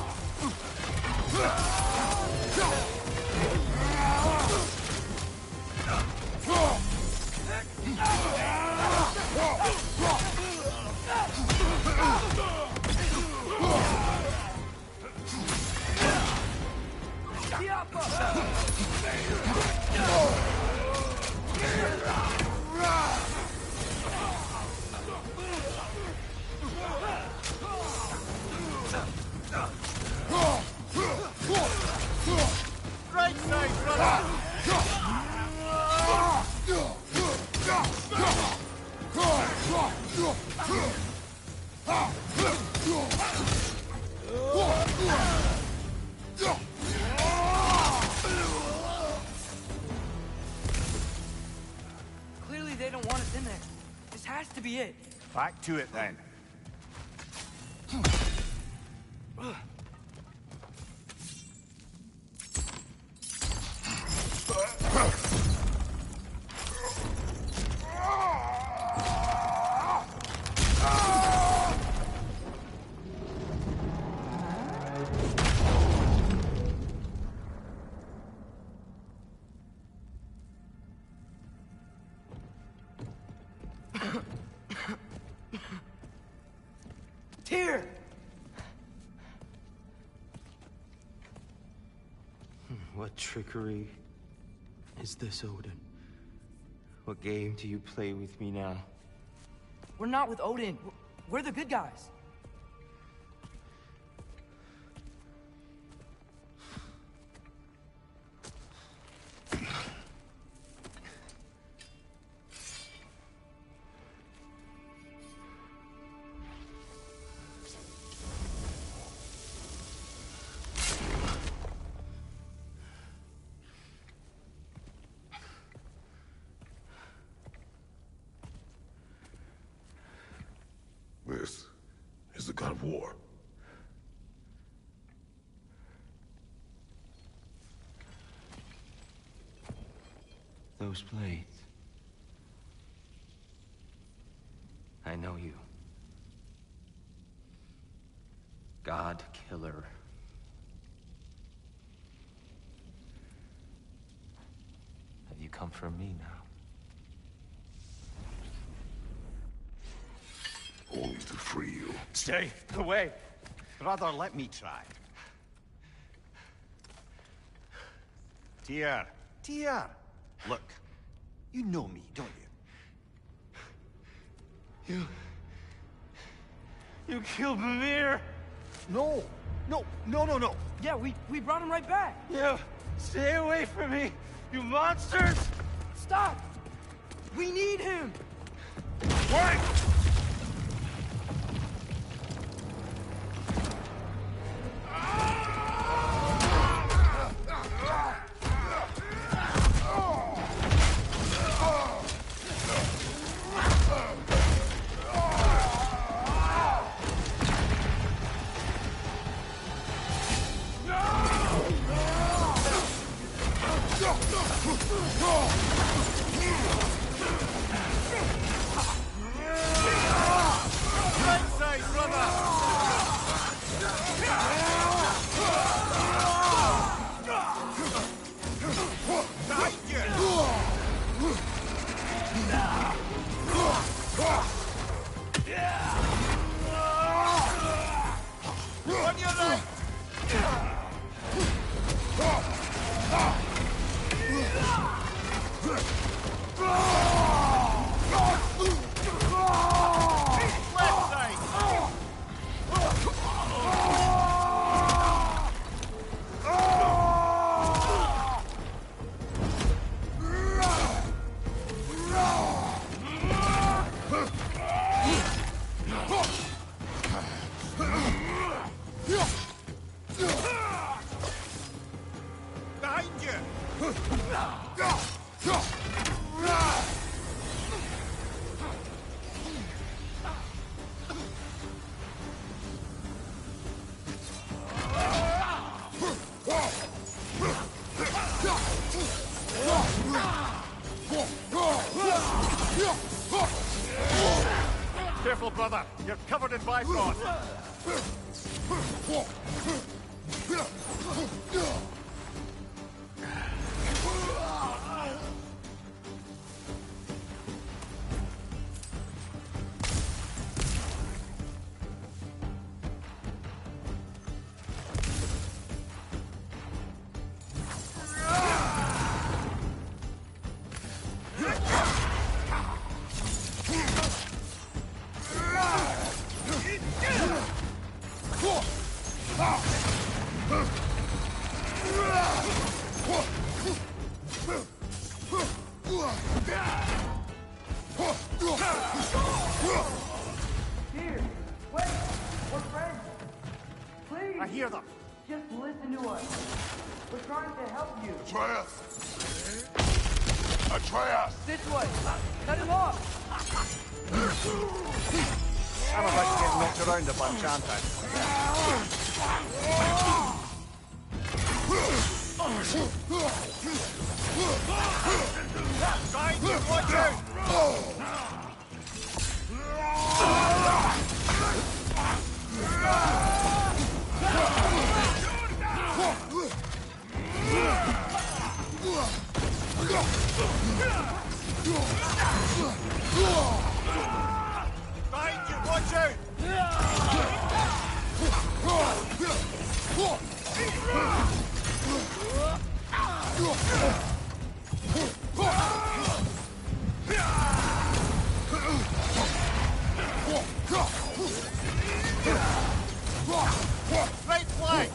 Right side, brother! Clearly they don't want us in there. This has to be it. Back to it, then. Tyr! What trickery is this, Odin? What game do you play with me now? We're not with Odin. We're the good guys. This is the god of war. Those blades. I know you. God Killer. Have you come for me now? Only to free you. Stay away. Brother, let me try. Tyr. Tyr. Look, you know me, don't you? You killed Mimir! No. No. Yeah, we brought him right back. You stay away from me, you monsters! Stop! We need him! Wait! Go! careful, brother. You're covered in bifrost. Here, wait, we're friends. Please. I hear them. Just listen to us. We're trying to help you. Atreus! Atreus! This way. Cut him off. I'm about to get knocked around a bunch, aren't I? Guys, watch out! Behind you, watch out! Right flank!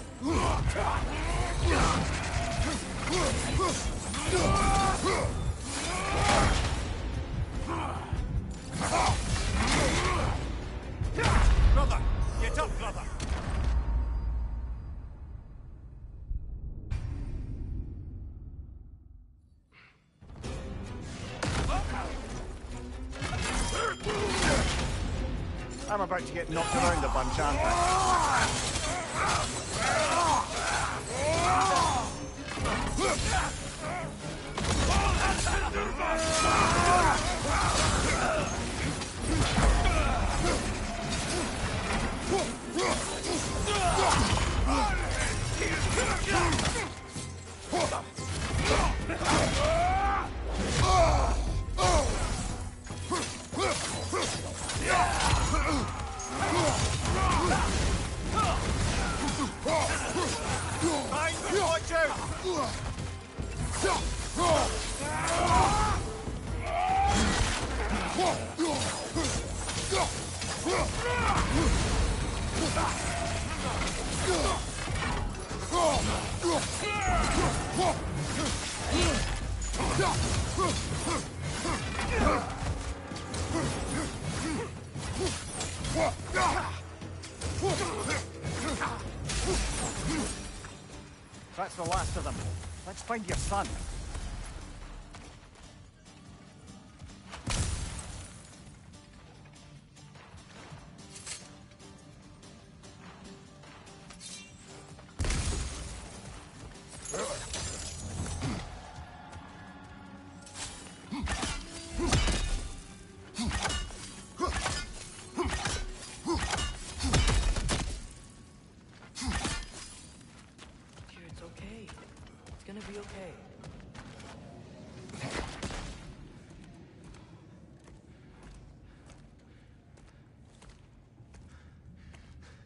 Brother! Get up, brother! I'm about to get knocked around a bunch, aren't I? Watch out! That's the last of them. Let's find your son. Be okay.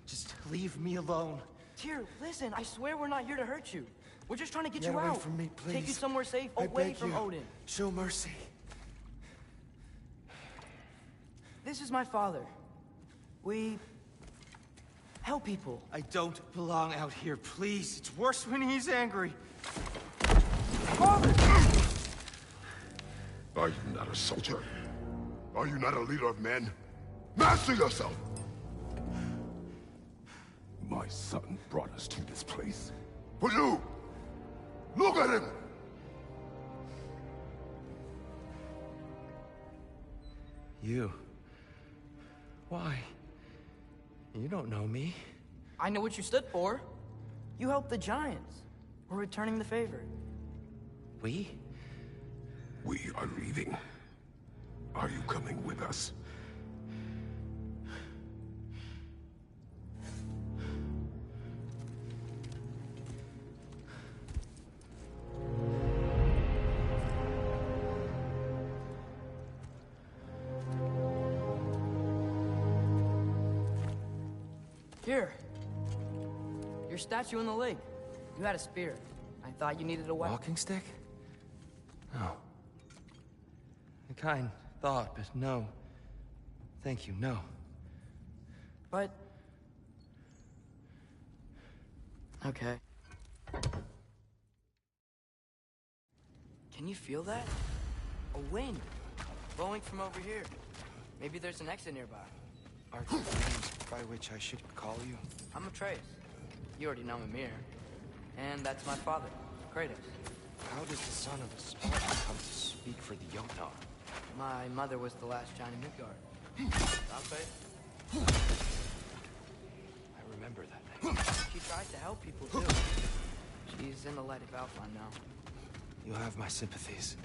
Just leave me alone. Tyr, listen, I swear we're not here to hurt you. We're just trying to get you away out. from me, please. Take you somewhere safe, I away beg from you. Odin. Show mercy. This is my father. We help people. I don't belong out here, please. It's worse when he's angry. Father! Are you not a soldier? Are you not a leader of men? Master yourself! My son brought us to this place. For you! Look at him! You? Why? You don't know me. I know what you stood for. You helped the Giants. We're returning the favor. We? We are leaving. Are you coming with us? Here. Your statue in the lake. You had a spear. I thought you needed a weapon. Walking stick? No. A kind thought, but no. Thank you, no. But... Okay. Can you feel that? A wind. Blowing from over here. Maybe there's an exit nearby. Are there names by which I should call you? I'm Atreus. You already know Mimir. And that's my father, Kratos. How does the son of a Spartan come to speak for the Jotnar? My mother was the last giant in Midgard. Rafe? I remember that name. She tries to help people, too. She's in the light of Alpine now. You have my sympathies.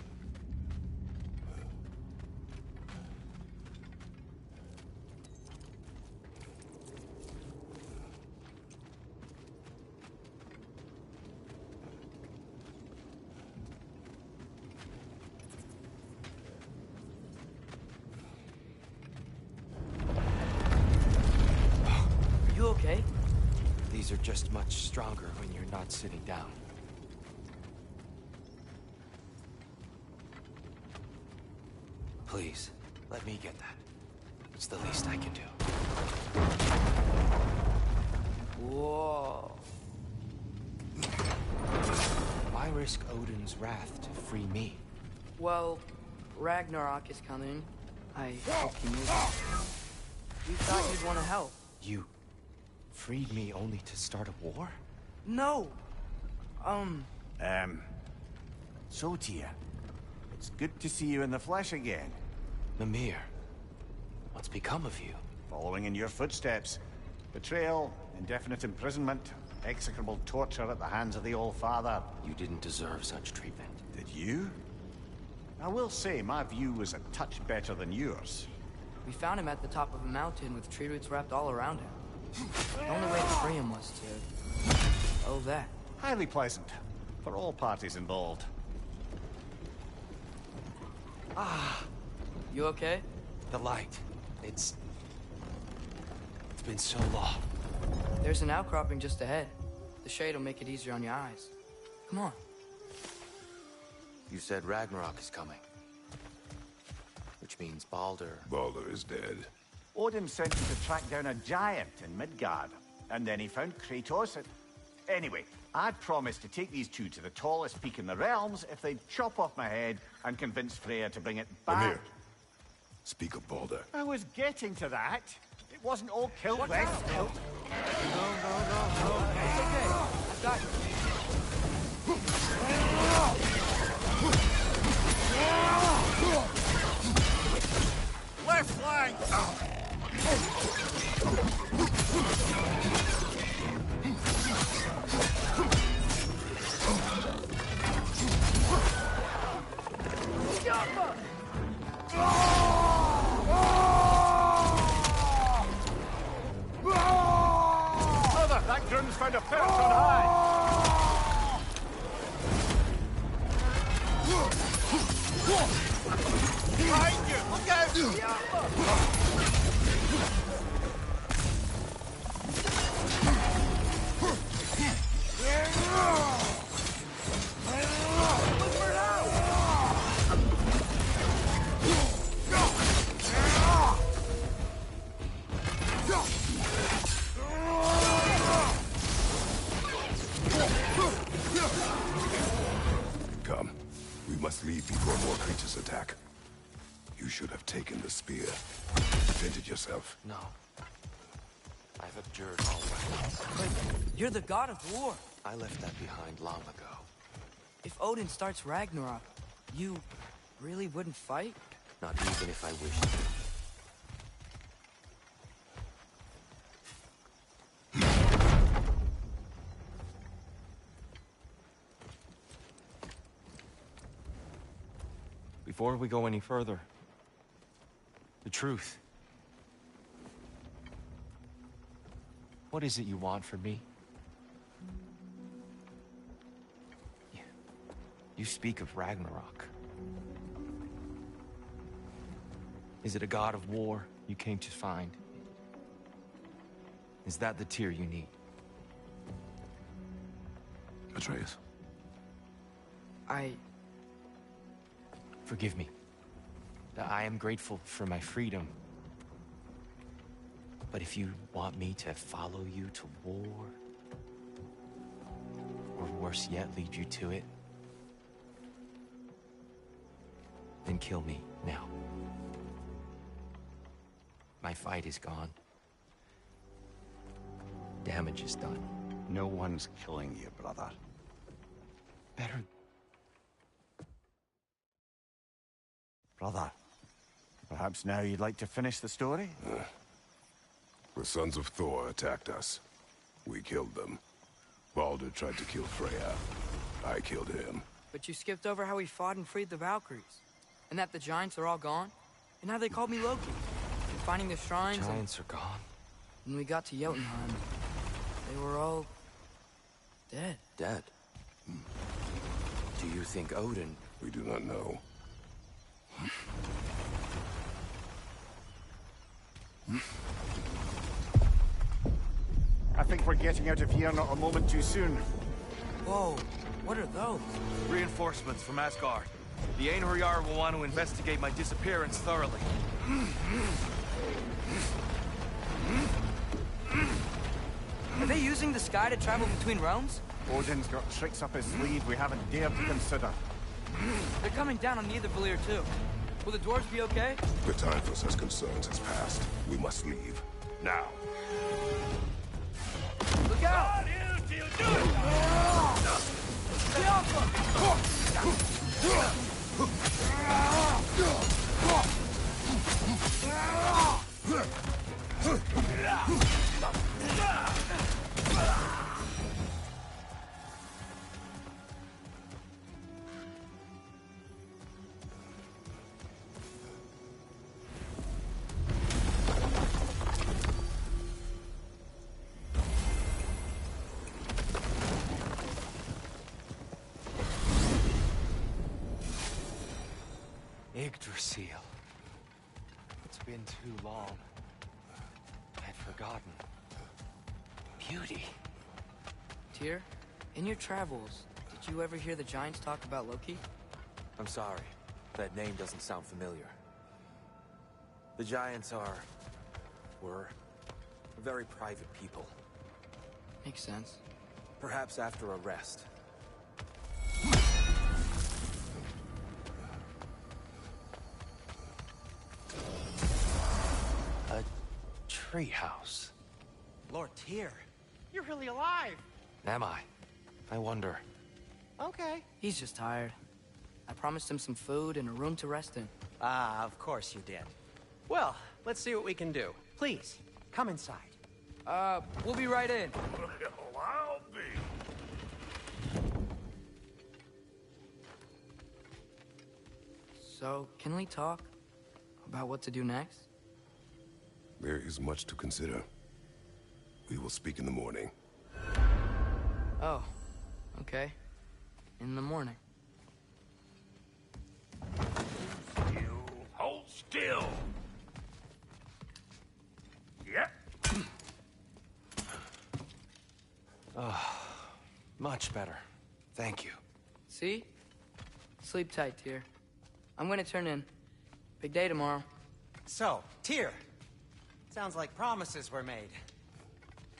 Are you okay? These are just much stronger when you're not sitting down. Please, let me get that. It's the least I can do. Whoa. Why risk Odin's wrath to free me? Well, Ragnarok is coming. I hope you knew that. We thought you'd want to help. You freed me only to start a war? No! So, Tyr, it's good to see you in the flesh again. Mimir, what's become of you? Following in your footsteps. Betrayal, indefinite imprisonment, execrable torture at the hands of the Old Father. You didn't deserve such treatment. Did you? I will say, my view was a touch better than yours. We found him at the top of a mountain with tree roots wrapped all around him. The only way to free him was to... oh, that. Highly pleasant, for all parties involved. You okay? The light. It's been so long. There's an outcropping just ahead. The shade will make it easier on your eyes. Come on. You said Ragnarok is coming. Which means Baldur. Baldur is dead. Odin sent him to track down a giant in Midgard, and then he found Kratos at... Anyway, I'd promised to take these two to the tallest peak in the realms if they'd chop off my head and convince Freya to bring it back. Mimir, speak of Baldur. I was getting to that. It wasn't all killed then. It's okay. I've got you. Left flank! Brother, that groom's found a perch on high. Behind you! Look out! Come. We must leave before more creatures attack. You should have taken the spear. Defended yourself. No. I've abjured all weapons. But you're the god of war. I left that behind long ago. If Odin starts Ragnarok, you really wouldn't fight? Not even if I wished to. Before we go any further, the truth. What is it you want from me? You speak of Ragnarok. Is it a god of war you came to find? Is that the tear you need? Atreus. Forgive me. I am grateful for my freedom. But if you want me to follow you to war, or worse yet, lead you to it, then kill me now. My fight is gone. Damage is done. No one's killing you, brother. Better. Brother, perhaps now you'd like to finish the story? The sons of Thor attacked us. We killed them. Baldur tried to kill Freya. I killed him. But you skipped over how we fought and freed the Valkyries. And that the giants are all gone. And how they called me Loki. And finding the shrines Giants are gone. When we got to Jotunheim, they were all... dead. Dead. Do you think Odin... We do not know. I think we're getting out of here not a moment too soon. Whoa, what are those? Reinforcements from Asgard. The Einherjar will want to investigate my disappearance thoroughly. Are they using the sky to travel between realms? Odin's got tricks up his sleeve we haven't dared to consider. They're coming down on the Valir too. Will the dwarves be okay? The time for such concerns has passed. We must leave. Now. Look out! Yggdrasil. It's been too long. I'd forgotten. Beauty. Tyr, in your travels, did you ever hear the giants talk about Loki? I'm sorry. That name doesn't sound familiar. The Giants were very private people. Makes sense. Perhaps after a rest. A treehouse. Lord Tyr, you're really alive. Am I? I wonder. Okay. He's just tired. I promised him some food and a room to rest in. Ah, of course you did. Well, let's see what we can do. Please, come inside. We'll be right in. Well, I'll be. So, can we talk about what to do next? There is much to consider. We will speak in the morning. Oh, okay. In the morning. Hold still. Yep. Much better. Thank you. See? Sleep tight, Tyr. I'm gonna turn in. Big day tomorrow. So, Tyr. Sounds like promises were made.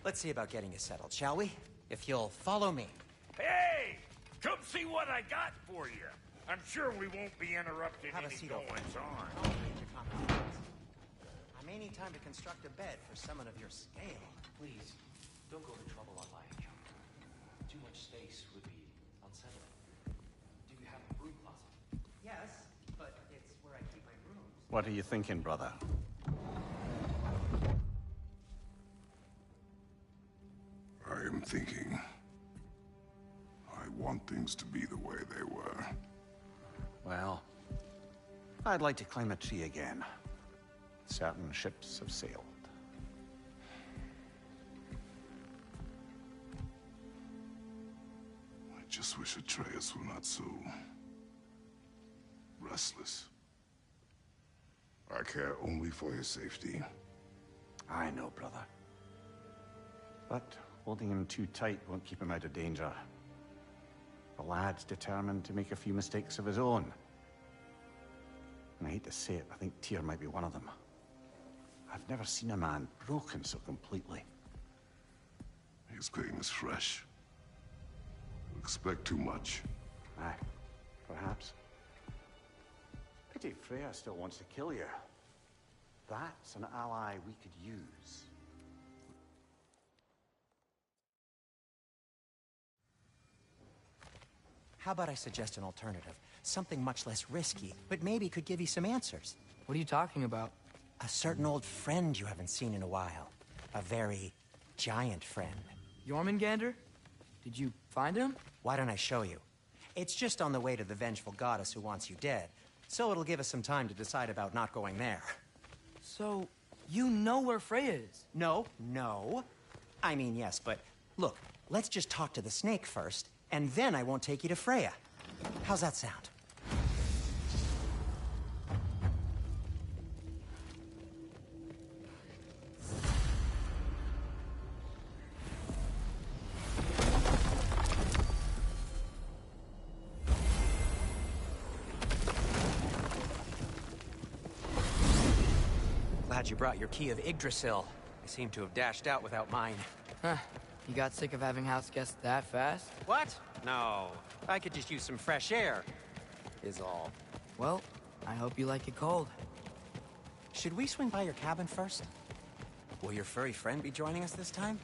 Let's see about getting you settled, shall we? If you'll follow me. Hey! Come see what I got for you. I'm sure we won't be interrupted Have a any seat over goings there. on. Don't read your comments. I may need time to construct a bed for someone of your scale. Please, don't go to trouble on my account. Too much space would be unsettling. Do you have a broom closet? Yes, but it's where I keep my brooms. What are you thinking, brother? I am thinking. I want things to be the way they were. Well, I'd like to climb a tree again. Certain ships have sailed. I just wish Atreus were not so... restless. I care only for his safety. I know, brother. But holding him too tight won't keep him out of danger. The lad's determined to make a few mistakes of his own. And I hate to say it, I think Tyr might be one of them. I've never seen a man broken so completely. His pain is fresh. You expect too much. Aye, perhaps. Pity Freya still wants to kill you. That's an ally we could use. How about I suggest an alternative? Something much less risky, but maybe could give you some answers. What are you talking about? A certain old friend you haven't seen in a while. A very giant friend. Jormungandr? Did you find him? Why don't I show you? It's just on the way to the vengeful goddess who wants you dead, so it'll give us some time to decide about not going there. So, you know where Freya is? No. I mean, yes, but look, let's just talk to the snake first, and then I won't take you to Freya. How's that sound? Glad you brought your key of Yggdrasil. I seem to have dashed out without mine. Huh. You got sick of having house guests that fast? What? No. I could just use some fresh air, is all. Well, I hope you like it cold. Should we swing by your cabin first? Will your furry friend be joining us this time?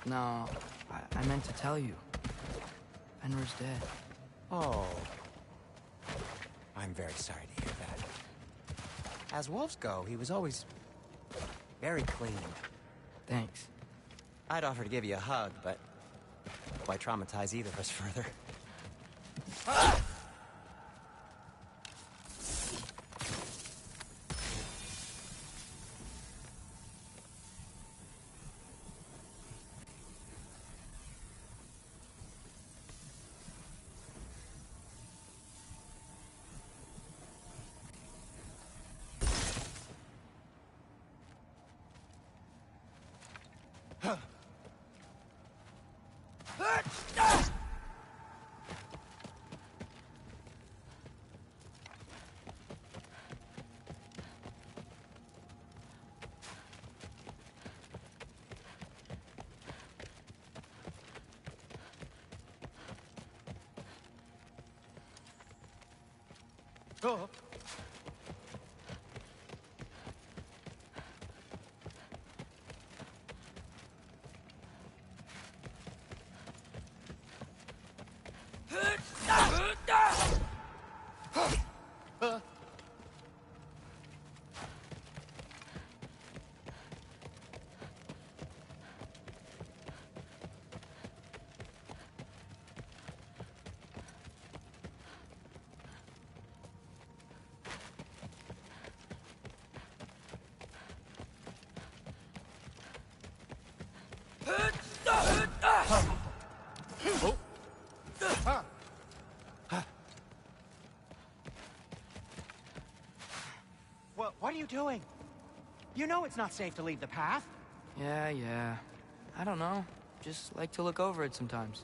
No. I meant to tell you. Fenrir's dead. Oh. I'm very sorry to hear that. As wolves go, he was always very clean. Thanks. I'd offer to give you a hug, but why traumatize either of us further? Oh. What are you doing? You know it's not safe to leave the path. Yeah. I don't know. Just like to look over it sometimes.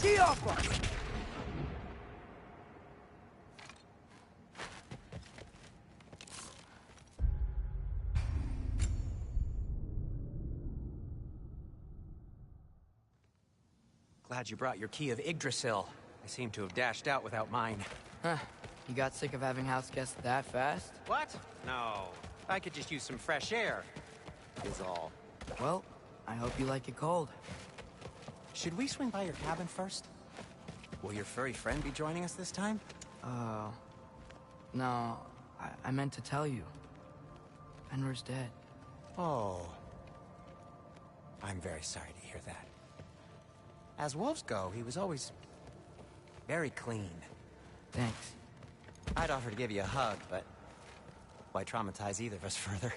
Key off us! Glad you brought your key of Yggdrasil. I seem to have dashed out without mine. Huh. You got sick of having house guests that fast? What? No. I could just use some fresh air, is all. Well, I hope you like it cold. Should we swing by your cabin first? Will your furry friend be joining us this time? No. I meant to tell you. Fenrir's dead. Oh. I'm very sorry to hear that. As wolves go, he was always very clean. Thanks. I'd offer to give you a hug, but why traumatize either of us further?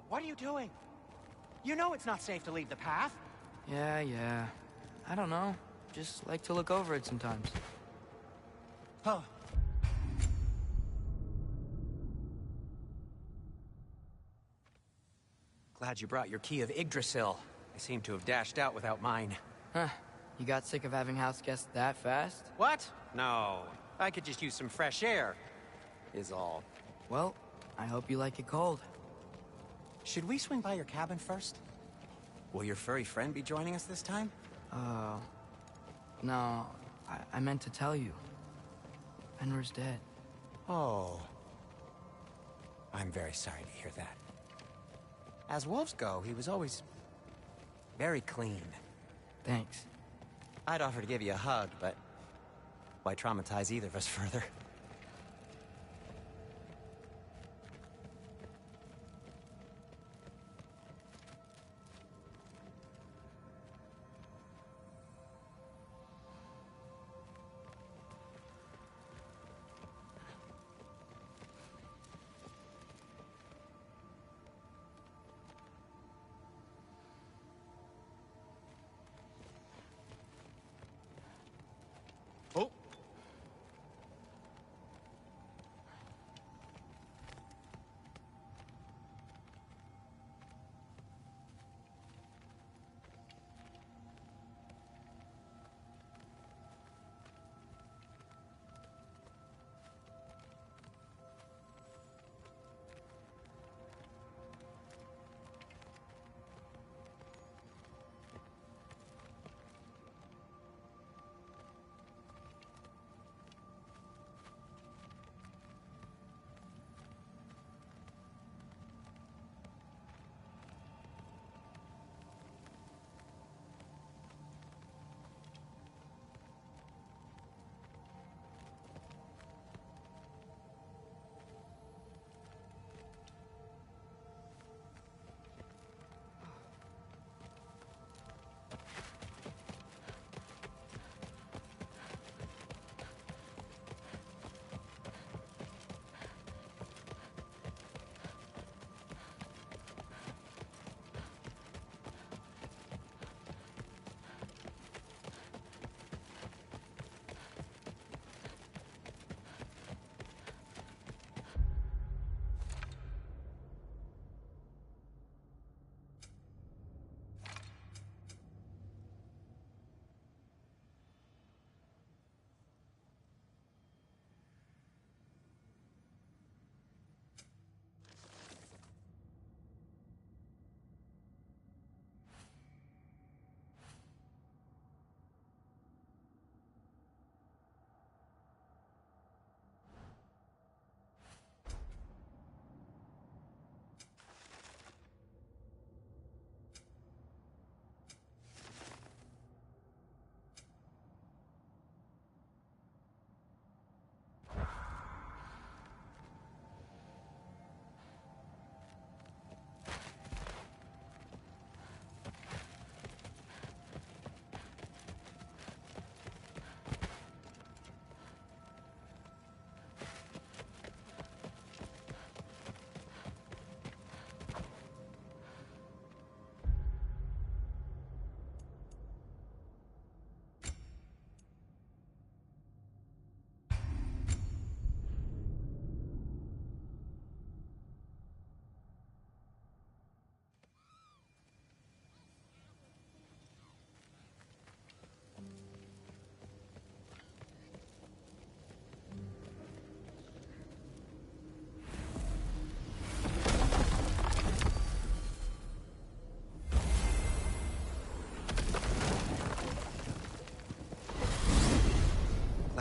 What are you doing? You know it's not safe to leave the path. Yeah. I don't know. Just like to look over it sometimes. Huh. Glad you brought your key of Yggdrasil. I seem to have dashed out without mine. Huh. You got sick of having house guests that fast? What? No. I could just use some fresh air, is all. Well, I hope you like it cold. Should we swing by your cabin first? Will your furry friend be joining us this time? No. I meant to tell you. Fenrir's dead. Oh. I'm very sorry to hear that. As wolves go, he was always very clean. Thanks. I'd offer to give you a hug, but why traumatize either of us further?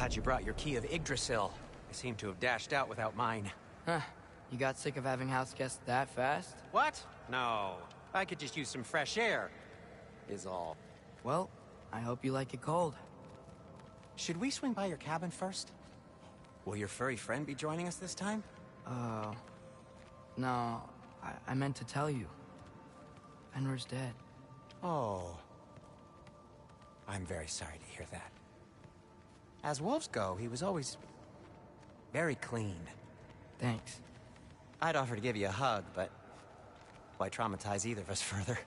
glad you brought your key of Yggdrasil. I seem to have dashed out without mine. Huh. You got sick of having house guests that fast? What? No. I could just use some fresh air, is all. Well, I hope you like it cold. Should we swing by your cabin first? Will your furry friend be joining us this time? No. I meant to tell you. Fenrir's dead. Oh. I'm very sorry to hear that. As wolves go, he was always very clean. Thanks. I'd offer to give you a hug, but why traumatize either of us further?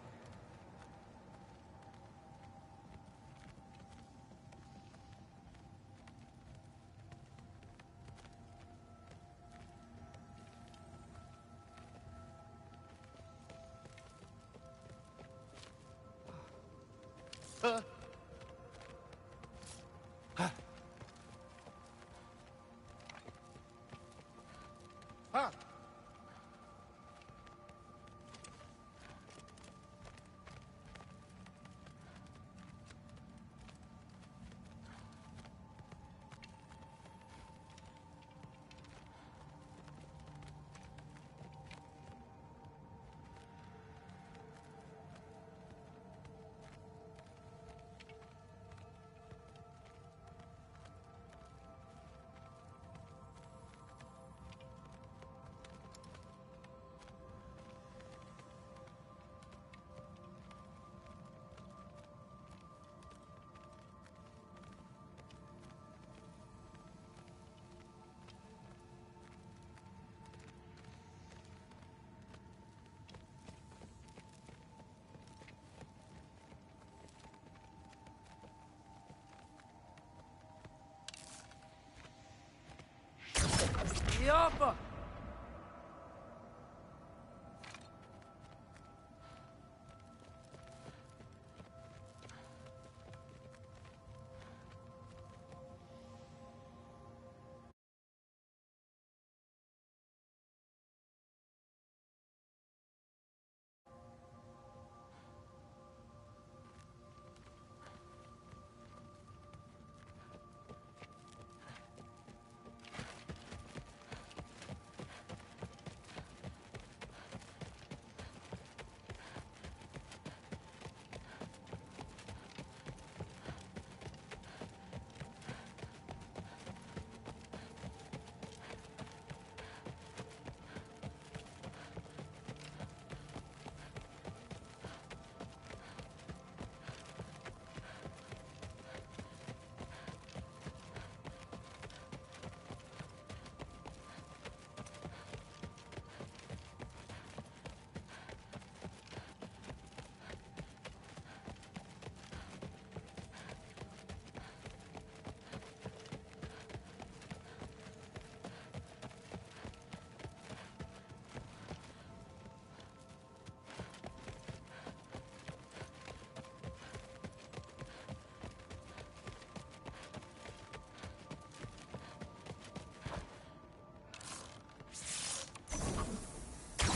Yappa!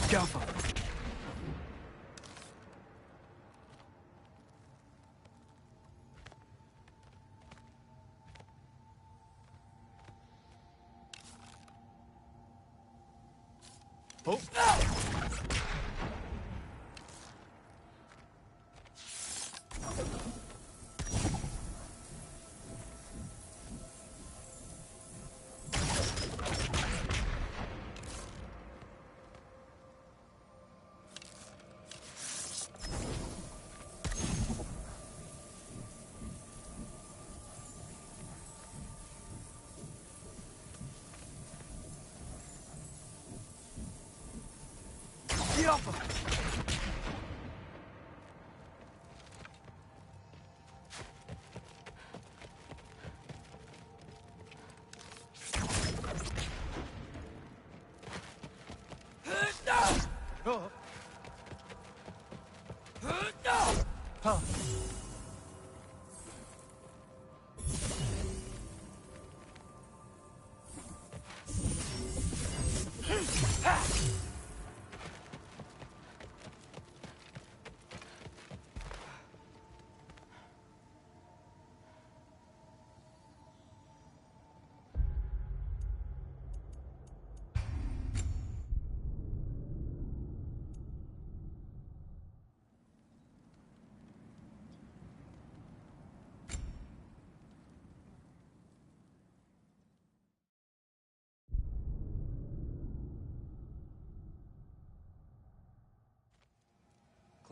Careful. Get off him!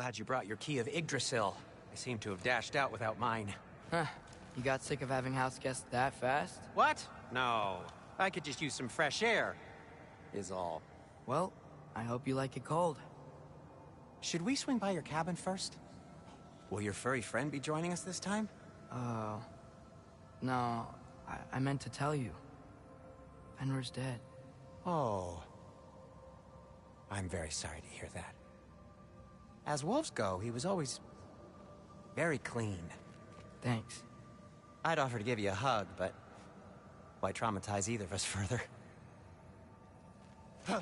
Glad you brought your key of Yggdrasil. I seem to have dashed out without mine. Huh. You got sick of having house guests that fast? What? No. I could just use some fresh air, is all. Well, I hope you like it cold. Should we swing by your cabin first? Will your furry friend be joining us this time? No. I meant to tell you. Fenrir's dead. Oh. I'm very sorry to hear that. As wolves go, he was always very clean. Thanks. I'd offer to give you a hug, but why traumatize either of us further? Huh.